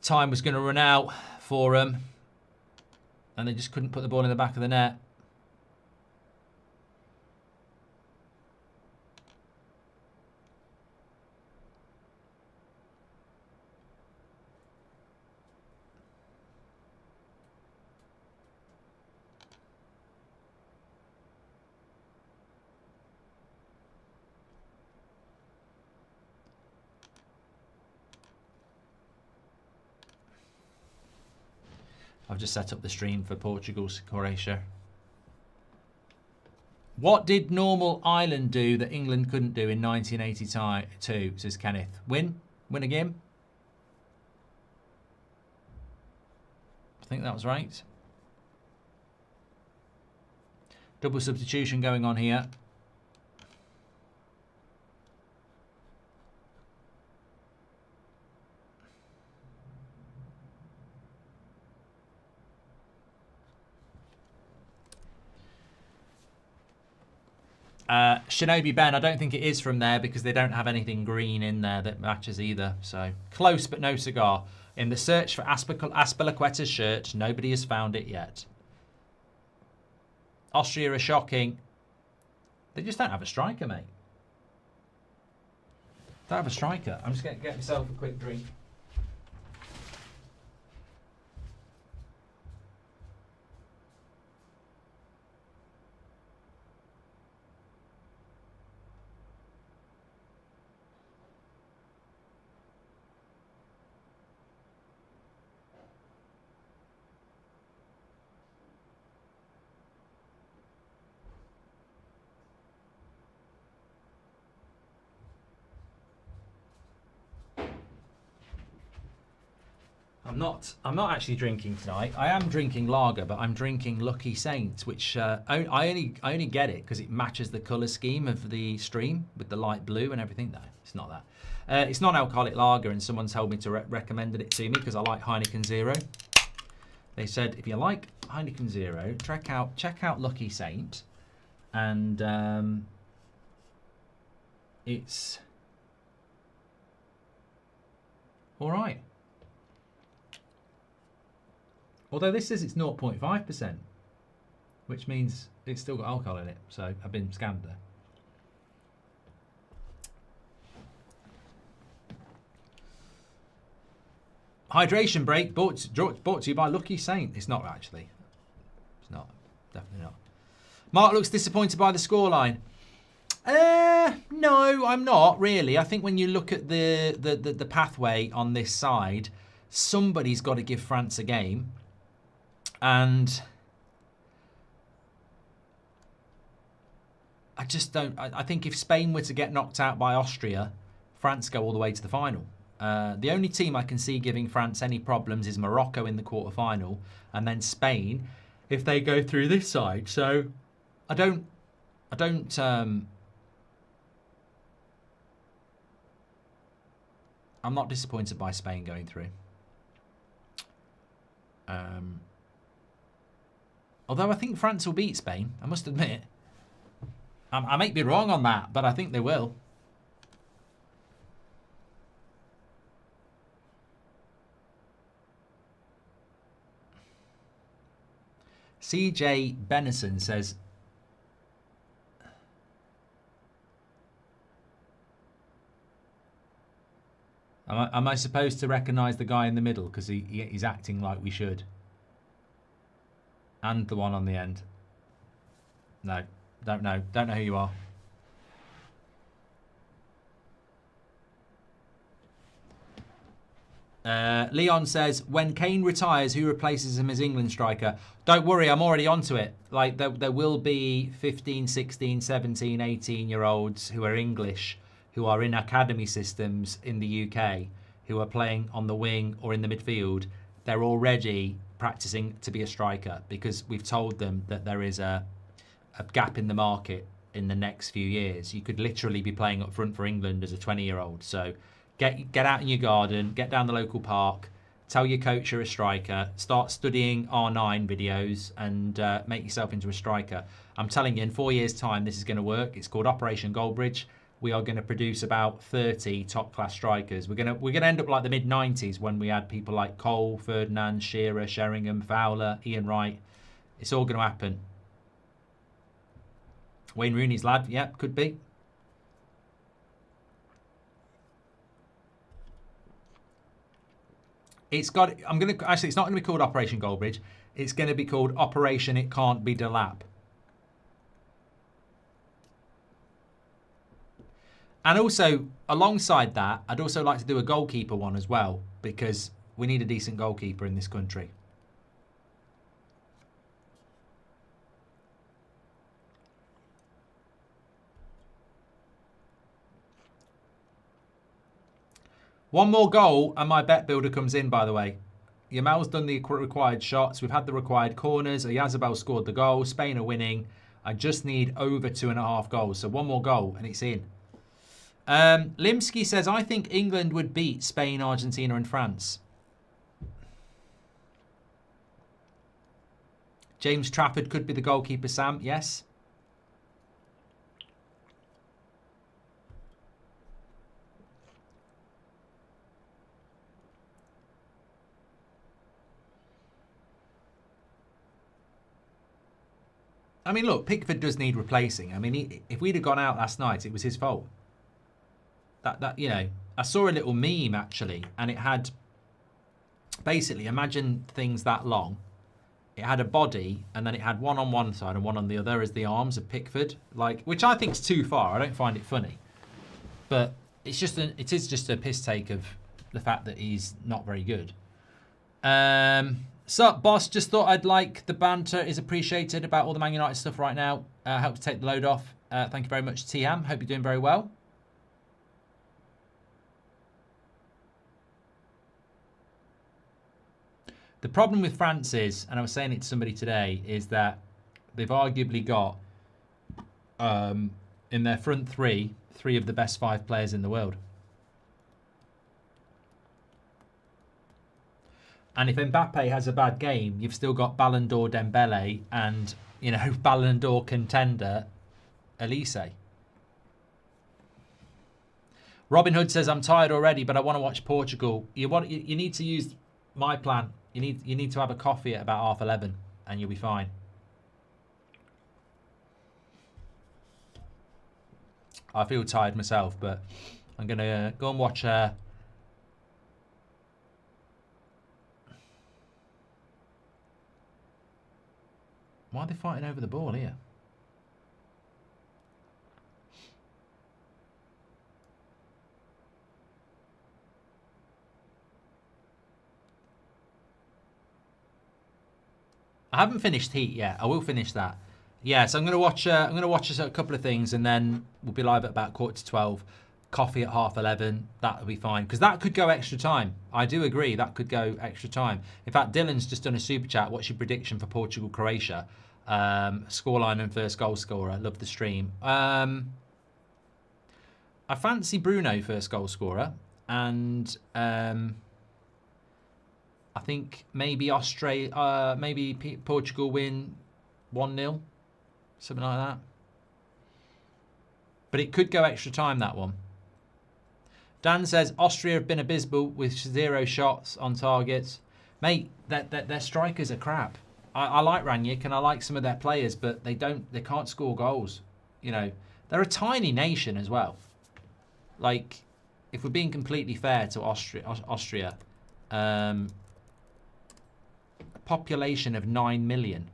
time was going to run out for them. And they just couldn't put the ball in the back of the net. I've just set up the stream for Portugal's Croatia. What did normal Ireland do that England couldn't do in 1982, says Kenneth? Win a game? I think that was right. Double substitution going on here. Shinobi Ben, I don't think it is from there because they don't have anything green in there that matches either. So close but no cigar. In the search for Azpilicueta's shirt, nobody has found it yet. Austria are shocking. They just don't have a striker, mate. Don't have a striker. I'm just going to get myself a quick drink. I'm not actually drinking tonight. I am drinking lager, but I'm drinking Lucky Saints, which I only get it because it matches the colour scheme of the stream with the light blue and everything. No, it's not that. It's non-alcoholic lager, and someone's told me to recommended it to me because I like Heineken Zero. They said if you like Heineken Zero, check out Lucky Saint, and it's all right. Although this says it's 0.5%, which means it's still got alcohol in it. So I've been scammed there. Hydration break brought to you by Lucky Saint. It's not actually. It's not. Definitely not. Mark looks disappointed by the scoreline. No, I'm not really. I think when you look at the pathway on this side, somebody's got to give France a game. And I just don't. I think if Spain were to get knocked out by Austria, France go all the way to the final. The only team I can see giving France any problems is Morocco in the quarterfinal, and then Spain if they go through this side. So I don't. I'm not disappointed by Spain going through. Although I think France will beat Spain, I must admit. I might be wrong on that, but I think they will. CJ Benison says, am I supposed to recognise the guy in the middle because he's acting like we should? And the one on the end. No, don't know. Don't know who you are. Leon says, when Kane retires, who replaces him as England striker? Don't worry, I'm already onto it. Like, there will be 15, 16, 17, 18-year-olds who are English, who are in academy systems in the UK, who are playing on the wing or in the midfield. They're already practicing to be a striker because we've told them that there is a gap in the market in the next few years. You could literally be playing up front for England as a 20-year-old. So get out in your garden, get down the local park, tell your coach you're a striker, start studying R9 videos and make yourself into a striker. I'm telling you, in 4 years' time, this is going to work. It's called Operation Goldbridge. We are going to produce about 30 top-class strikers. We're going to end up like the mid-90s when we had people like Cole, Ferdinand, Shearer, Sheringham, Fowler, Ian Wright. It's all going to happen. Wayne Rooney's lad, yeah, could be. It's got. It's not going to be called Operation Goldbridge. It's going to be called Operation It Can't Be Delap. And also, alongside that, I'd also like to do a goalkeeper one as well, because we need a decent goalkeeper in this country. One more goal and my bet builder comes in, by the way. Yamal's done the required shots. We've had the required corners. Oyarzabal scored the goal. Spain are winning. I just need over 2.5 goals. So one more goal and it's in. Limsky says, I think England would beat Spain, Argentina and France. James Trafford could be the goalkeeper, Sam. Yes. I mean, look, Pickford does need replacing. I mean, if we'd have gone out last night, it was his fault. That you know, I saw a little meme actually, and it had basically, imagine things that long. It had a body, and then it had one on one side and one on the other as the arms of Pickford, like, which I think is too far. I don't find it funny, but it is just a piss take of the fact that he's not very good. Sup, boss? Just thought I'd like the banter is appreciated about all the Man United stuff right now. Help to take the load off. Thank you very much, TM. Hope you're doing very well. The problem with France is, and I was saying it to somebody today, is that they've arguably got in their front three of the best 5 players in the world. And if Mbappe has a bad game, you've still got Ballon d'Or Dembele and, you know, Ballon d'Or contender Elise. Robin Hood says, I'm tired already, but I want to watch Portugal. You need to use my plan. You need to have a coffee at about 11:30 and you'll be fine. I feel tired myself, but I'm going to go and watch... why are they fighting over the ball here? I haven't finished Heat yet. I will finish that. Yeah, so I'm gonna watch a couple of things, and then we'll be live at about 11:15. Coffee at 11:30. That'll be fine because that could go extra time. I do agree that could go extra time. In fact, Dylan's just done a super chat. What's your prediction for Portugal Croatia? Scoreline and first goal scorer. Love the stream. I fancy Bruno first goal scorer, and I think maybe Portugal win 1-0, something like that. But it could go extra time, that one. Dan says Austria have been abysmal with 0 shots on targets. Mate, their strikers are crap. I like Ranić and I like some of their players, but they can't score goals. You know, they're a tiny nation as well. Like, if we're being completely fair to Austria, a population of 9 million.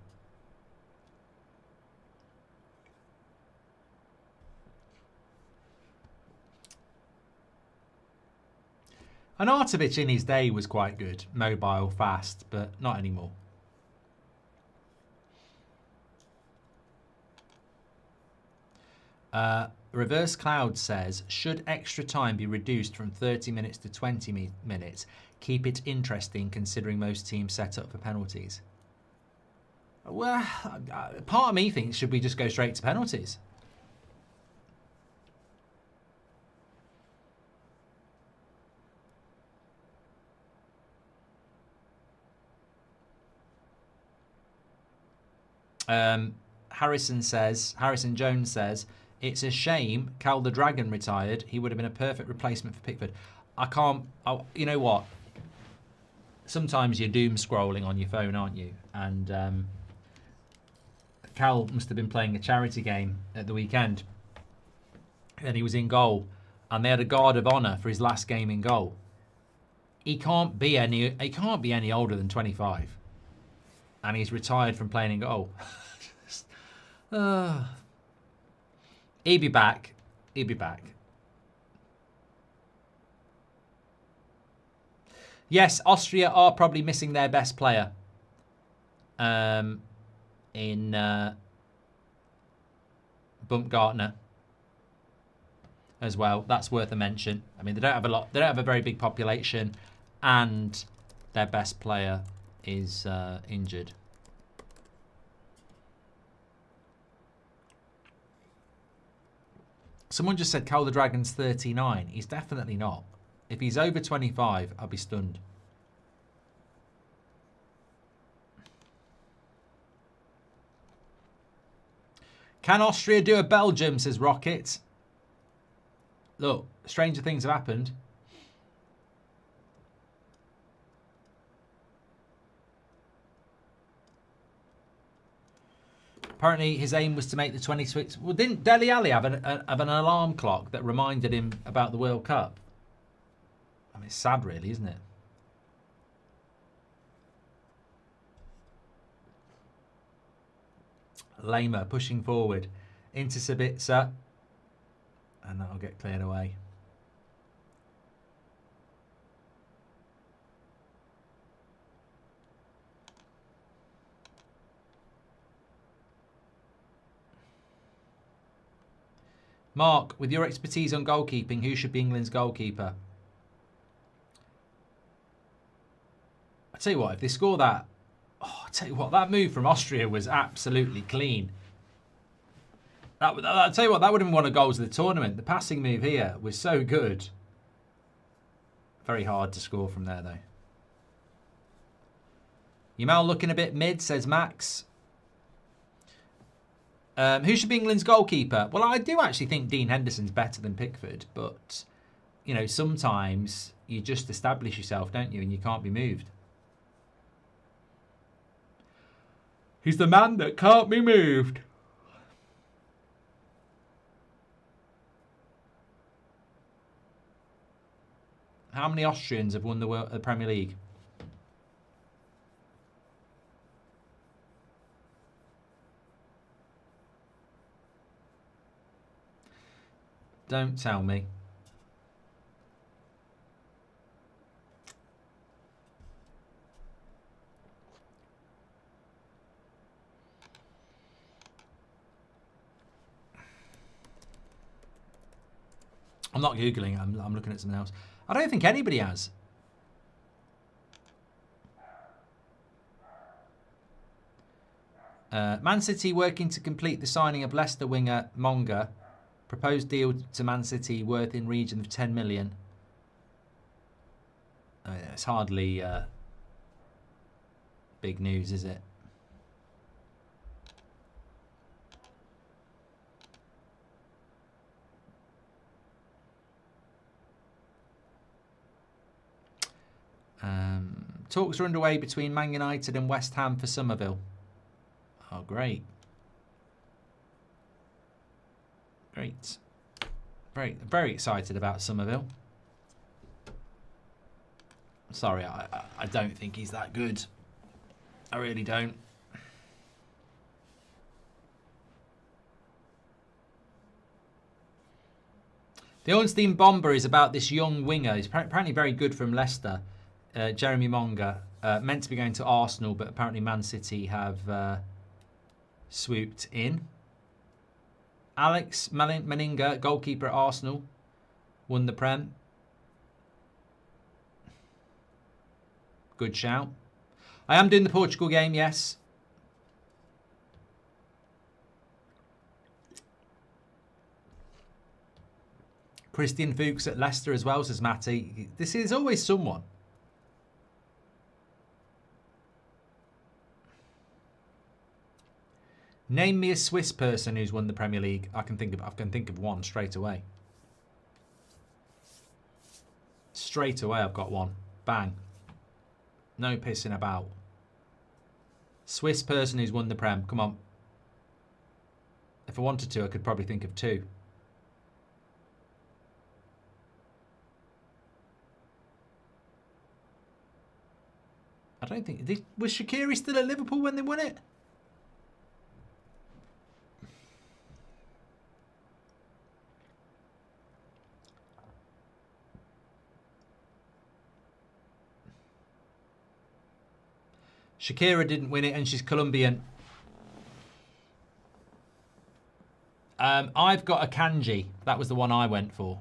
And Artovic in his day was quite good, mobile, fast, but not anymore. Reverse Cloud says, should extra time be reduced from 30 minutes to 20 minutes? Keep it interesting considering most teams set up for penalties. Well, part of me thinks should we just go straight to penalties? Harrison Jones says, it's a shame Cal the Dragon retired. He would have been a perfect replacement for Pickford. You know what? Sometimes you're doom scrolling on your phone, aren't you? And Cal must have been playing a charity game at the weekend. And he was in goal. And they had a guard of honour for his last game in goal. He can't be any older than 25. And he's retired from playing in goal. He'll be back. He'll be back. Yes, Austria are probably missing their best player. In Baumgartner as well. That's worth a mention. I mean, they don't have a lot. They don't have a very big population, and their best player is injured. Someone just said Cal the Dragon's 39. He's definitely not. If he's over 25, I'll be stunned. Can Austria do a Belgium, says Rocket. Look, stranger things have happened. Apparently, his aim was to make the 26. Well, didn't Dele Alli have an alarm clock that reminded him about the World Cup? I mean, it's sad, really, isn't it? Lamer pushing forward into Sabitzer, and that'll get cleared away. Mark, with your expertise on goalkeeping, who should be England's goalkeeper? I tell you what, if they score that, I tell you what, that move from Austria was absolutely clean. I tell you what, that would have been one of the goals of the tournament. The passing move here was so good. Very hard to score from there, though. Yamal looking a bit mid, says Max. Who should be England's goalkeeper? Well, I do actually think Dean Henderson's better than Pickford, but, you know, sometimes you just establish yourself, don't you, and you can't be moved. He's the man that can't be moved. How many Austrians have won the Premier League? Don't tell me. I'm not Googling, I'm looking at something else. I don't think anybody has. Man City working to complete the signing of Leicester winger Monga. Proposed deal to Man City worth in region of 10 million. It's hardly big news, is it? Talks are underway between Man United and West Ham for Somerville. Oh, great. Great. Very excited about Somerville. Sorry, I don't think he's that good. I really don't. The Ornstein Bomber is about this young winger. He's apparently very good from Leicester. Jeremy Monga, meant to be going to Arsenal, but apparently Man City have swooped in. Alex Meninga, goalkeeper at Arsenal, won the Prem. Good shout. I am doing the Portugal game, yes. Christian Fuchs at Leicester as well, says Matty. This is always someone. Name me a Swiss person who's won the Premier League. I can think of one straight away. Straight away I've got one. Bang. No pissing about. Swiss person who's won the Prem. Come on. If I wanted to, I could probably think of two. I don't think... Was Shaqiri still at Liverpool when they won it? Shakira didn't win it and she's Colombian. I've got a Kanji. That was the one I went for.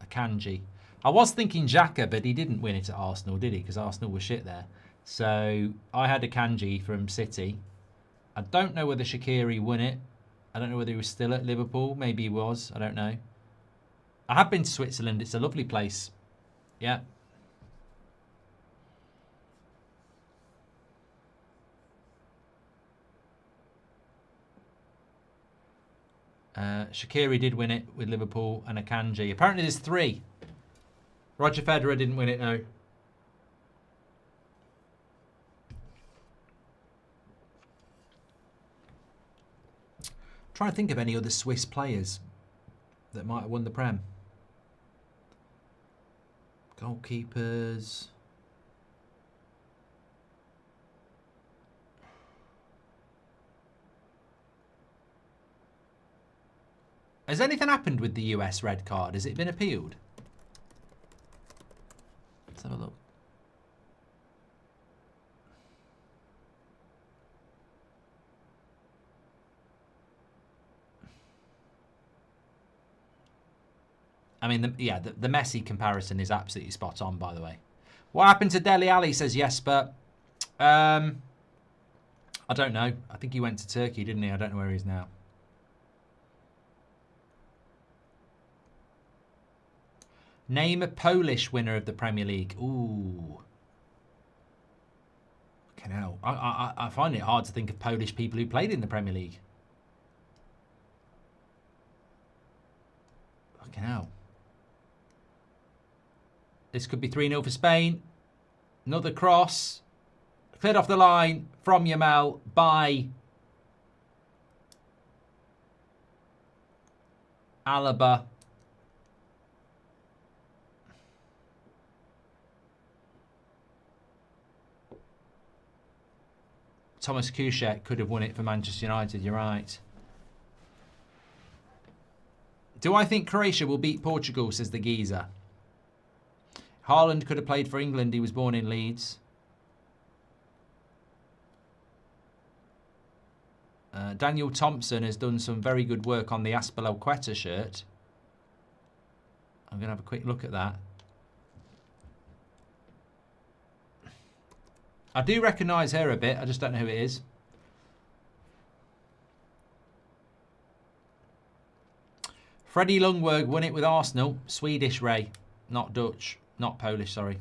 A Kanji. I was thinking Xhaka, but he didn't win it at Arsenal, did he? Because Arsenal was shit there. So I had a Kanji from City. I don't know whether Shaqiri won it. I don't know whether he was still at Liverpool. Maybe he was. I don't know. I have been to Switzerland. It's a lovely place. Yeah. Shaqiri did win it with Liverpool and Akanji. Apparently there's three. Roger Federer didn't win it, no. Trying to think of any other Swiss players that might have won the Prem. Goalkeepers. Has anything happened with the US red card? Has it been appealed? Let's have a look. I mean, the Messi comparison is absolutely spot on, by the way. What happened to Dele Alli, says Jesper. I don't know. I think he went to Turkey, didn't he? I don't know where he is now. Name a Polish winner of the Premier League. Ooh. Fucking hell. I find it hard to think of Polish people who played in the Premier League. Fucking hell. This could be 3-0 for Spain. Another cross. Cleared off the line from Yamal by Alaba. Thomas Tuchel could have won it for Manchester United, you're right. Do I think Croatia will beat Portugal, says the geezer. Haaland could have played for England, he was born in Leeds. Daniel Thompson has done some very good work on the Aspilicueta shirt. I'm going to have a quick look at that. I do recognise her a bit. I just don't know who it is. Freddie Ljungberg won it with Arsenal. Swedish, Ray. Not Dutch. Not Polish, sorry.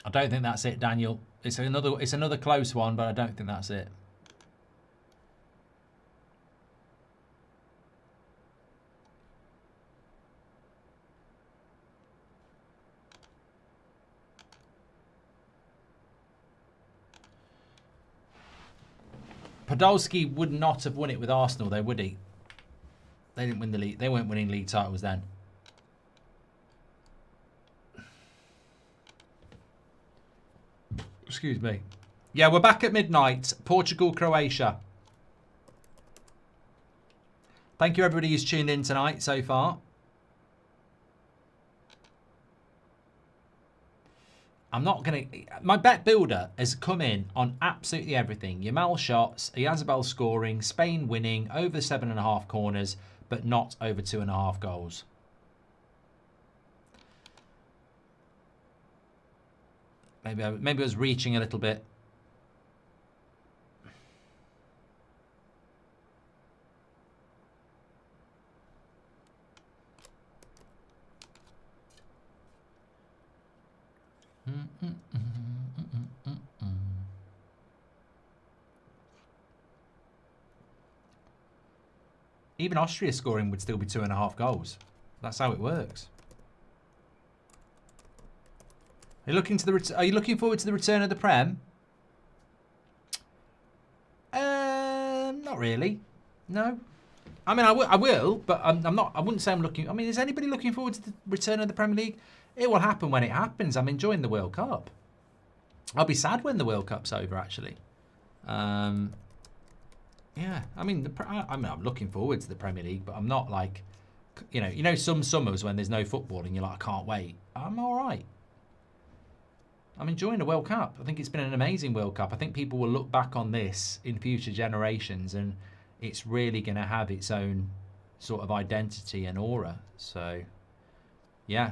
I don't think that's it, Daniel. It's another close one, but I don't think that's it. Podolski would not have won it with Arsenal, though, would he? They didn't win the league. They weren't winning league titles then. Excuse me. Yeah, we're back at midnight. Portugal, Croatia. Thank you, everybody who's tuned in tonight so far. I'm not going to... My bet builder has come in on absolutely everything. Yamal shots, Oyarzabal scoring, Spain winning, over 7.5 corners, but not over 2.5 goals. Maybe I was reaching a little bit. Even Austria scoring would still be 2.5 goals. That's how it works. Are you looking forward to the return of the Prem? Not really. No. I mean, I will, but I'm not. I wouldn't say I'm looking. I mean, is anybody looking forward to the return of the Premier League? It will happen when it happens. I'm enjoying the World Cup. I'll be sad when the World Cup's over, actually. Yeah. I mean, I'm looking forward to the Premier League, but I'm not like, you know, some summers when there's no football and you're like, I can't wait. I'm all right. I'm enjoying the World Cup. I think it's been an amazing World Cup. I think people will look back on this in future generations and it's really going to have its own sort of identity and aura. So, yeah.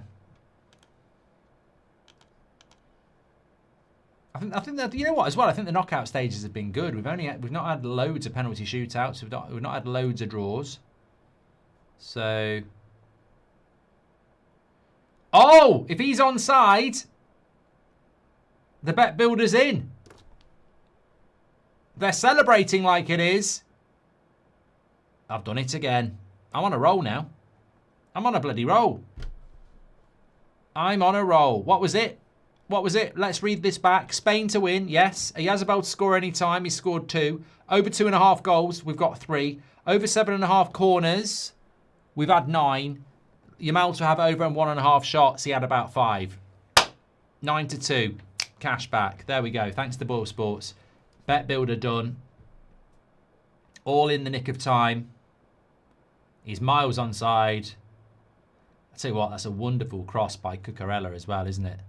I think that, you know what, as well, I think the knockout stages have been good. We've not had loads of penalty shootouts. We've not had loads of draws. So, oh, if he's onside, the bet builder's in. They're celebrating like it is. I've done it again. I'm on a roll now. I'm on a bloody roll. I'm on a roll. What was it? What was it? Let's read this back. Spain to win, yes. Oyarzabal to score any time. He scored 2. Over 2.5 goals, we've got 3. Over 7.5 corners, we've had 9. Yamal to have over 1.5 shots, he had about 5. 9-2. cash back. There we go. Thanks to Boyle Sports. Bet builder done. All in the nick of time. He's miles onside. I tell you what, that's a wonderful cross by Cucurella as well, isn't it?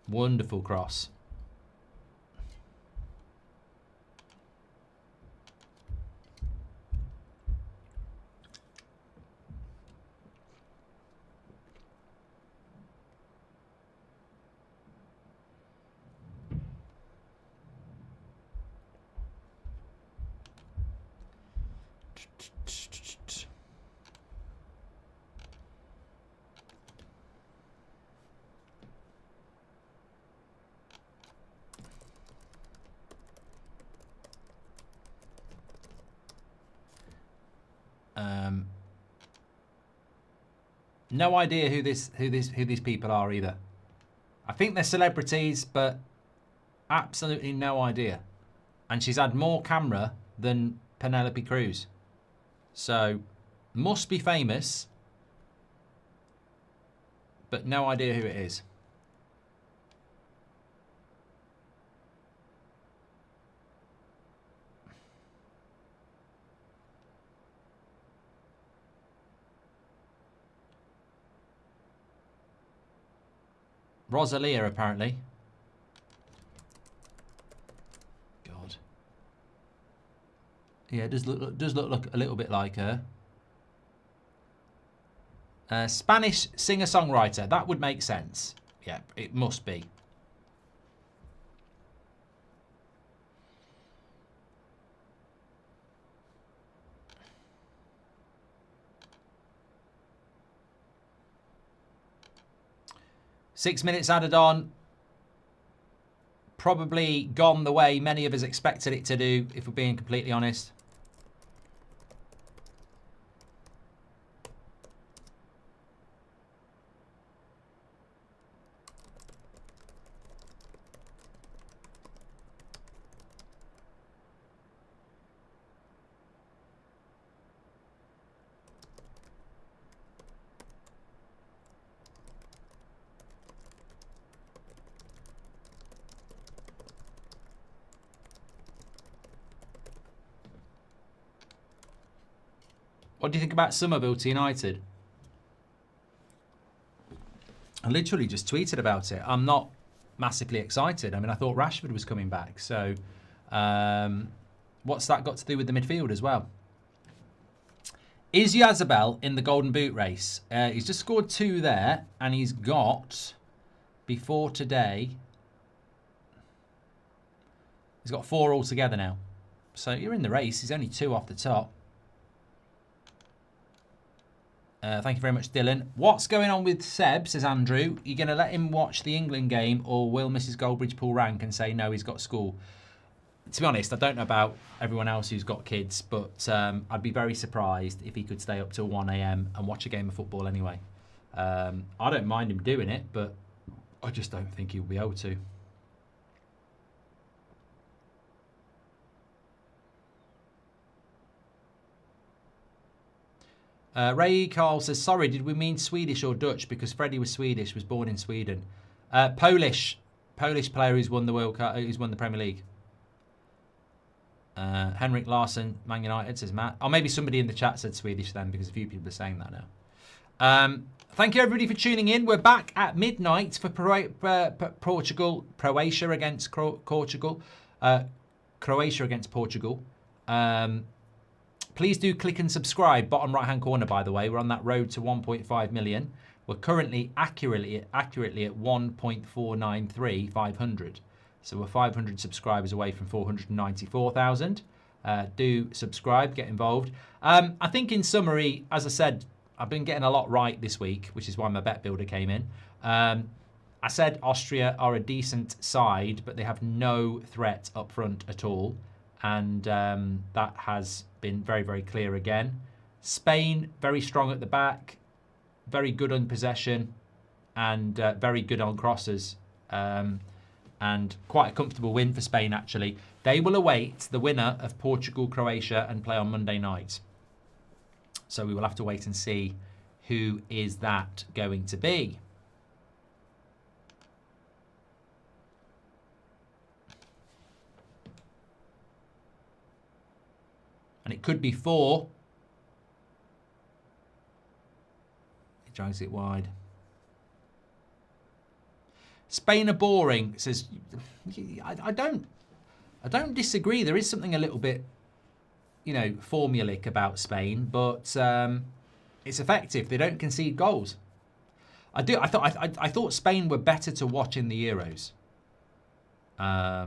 Wonderful cross. No idea who these people are either. I think they're celebrities, but absolutely no idea. And she's had more camera than Penelope Cruz, so must be famous, but no idea who it is. Rosalia, apparently. God. Yeah, does look a little bit like her. Spanish singer-songwriter. That would make sense. Yeah, it must be. Six minutes added on. Probably gone the way many of us expected it to do, if we're being completely honest. What do you think about Somerville to United? I literally just tweeted about it. I'm not massively excited. I mean, I thought Rashford was coming back. So what's that got to do with the midfield as well? Is Yazabel in the Golden Boot race? He's just scored 2 there. And he's got, before today, he's got 4 altogether now. So you're in the race. He's only 2 off the top. Thank you very much, Dylan. What's going on with Seb, says Andrew. You going to let him watch the England game, or will Mrs. Goldbridge pull rank and say, no, he's got school? To be honest, I don't know about everyone else who's got kids, but I'd be very surprised if he could stay up till 1 a.m. and watch a game of football anyway. I don't mind him doing it, but I just don't think he'll be able to. Ray Carl says, sorry, did we mean Swedish or Dutch? Because Freddie was Swedish, was born in Sweden. Polish player who's won the World Cup, who's won the Premier League. Henrik Larsson, Man United, says Matt. Or maybe somebody in the chat said Swedish then, because a few people are saying that now. Thank you everybody for tuning in. We're back at midnight for Croatia against Portugal. Croatia against Portugal. Please do click and subscribe, bottom right-hand corner, by the way. We're on that road to 1.5 million. We're currently accurately at 1.493, 500. So we're 500 subscribers away from 494,000. Do subscribe, get involved. I think in summary, as I said, I've been getting a lot right this week, which is why my bet builder came in. I said Austria are a decent side, but they have no threat up front at all. And that has been very, very clear again. Spain, very strong at the back, very good on possession, and very good on crosses. And quite a comfortable win for Spain, actually. They will await the winner of Portugal-Croatia and play on Monday night. So we will have to wait and see who is that going to be. And it could be 4. He drags it wide. Spain are boring, says. I don't disagree. There is something a little bit, formulaic about Spain, but it's effective. They don't concede goals. I thought Spain were better to watch in the Euros. I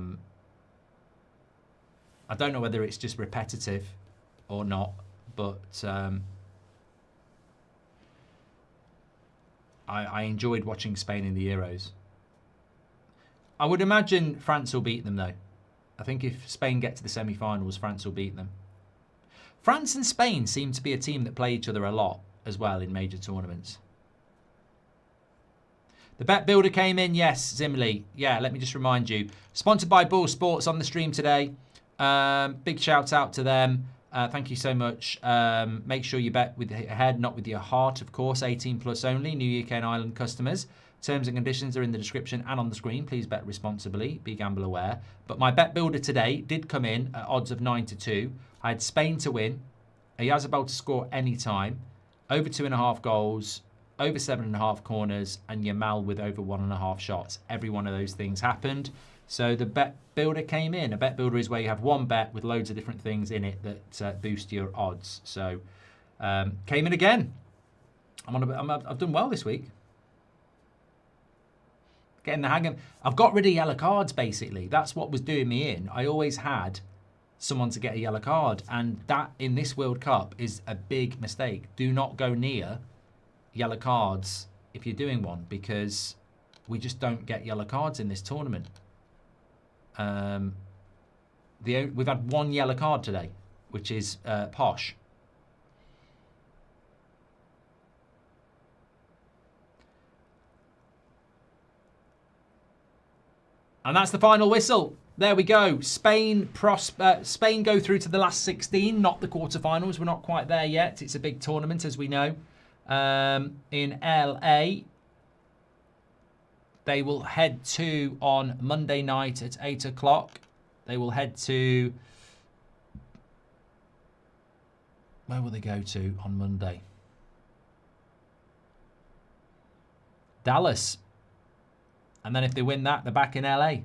don't know whether it's just repetitive or not, but I enjoyed watching Spain in the Euros. I would imagine France will beat them, though. I think if Spain get to the semi-finals, France will beat them. France and Spain seem to be a team that play each other a lot as well in major tournaments. The bet builder came in, yes, Zimley. Yeah, let me just remind you. Sponsored by Bull Sports on the stream today. Big shout out to them. Thank you so much. Make sure you bet with your head, not with your heart, of course. 18 plus only, new UK and Ireland customers. Terms and conditions are in the description and on the screen. Please bet responsibly. Be gamble aware. But my bet builder today did come in at odds of 9-2. I had Spain to win. Oyarzabal to score any time. Over 2.5 goals. Over 7.5 corners. And Yamal with over 1.5 shots. Every one of those things happened. So the bet builder came in. A bet builder is where you have one bet with loads of different things in it that boost your odds. So came in again. I've done well this week. Getting the hang of. I've got rid of yellow cards, basically. That's what was doing me in. I always had someone to get a yellow card. And that, in this World Cup, is a big mistake. Do not go near yellow cards if you're doing one, because we just don't get yellow cards in this tournament. We've had one yellow card today, which is Posh. And that's the final whistle. There we go. Spain go through to the last 16, not the quarterfinals. We're not quite there yet. It's a big tournament, as we know. In LA, they will head to on Monday night at 8 o'clock. They will head to... Where will they go to on Monday? Dallas. And then if they win that, they're back in LA.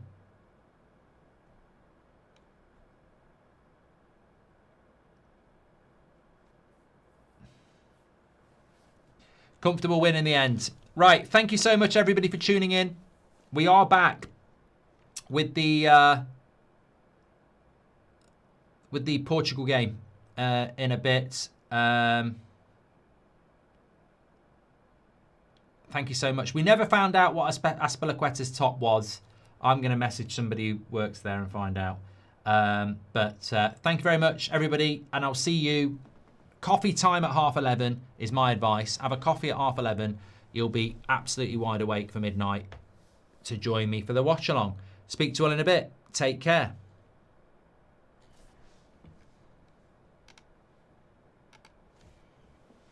Comfortable win in the end. Right, thank you so much, everybody, for tuning in. We are back with the Portugal game in a bit. Thank you so much. We never found out what Azpilicueta's top was. I'm going to message somebody who works there and find out. But thank you very much, everybody. And I'll see you. Coffee time at 11:30 is my advice. Have a coffee at 11:30. You'll be absolutely wide awake for midnight to join me for the watch along. Speak to you all in a bit. Take care.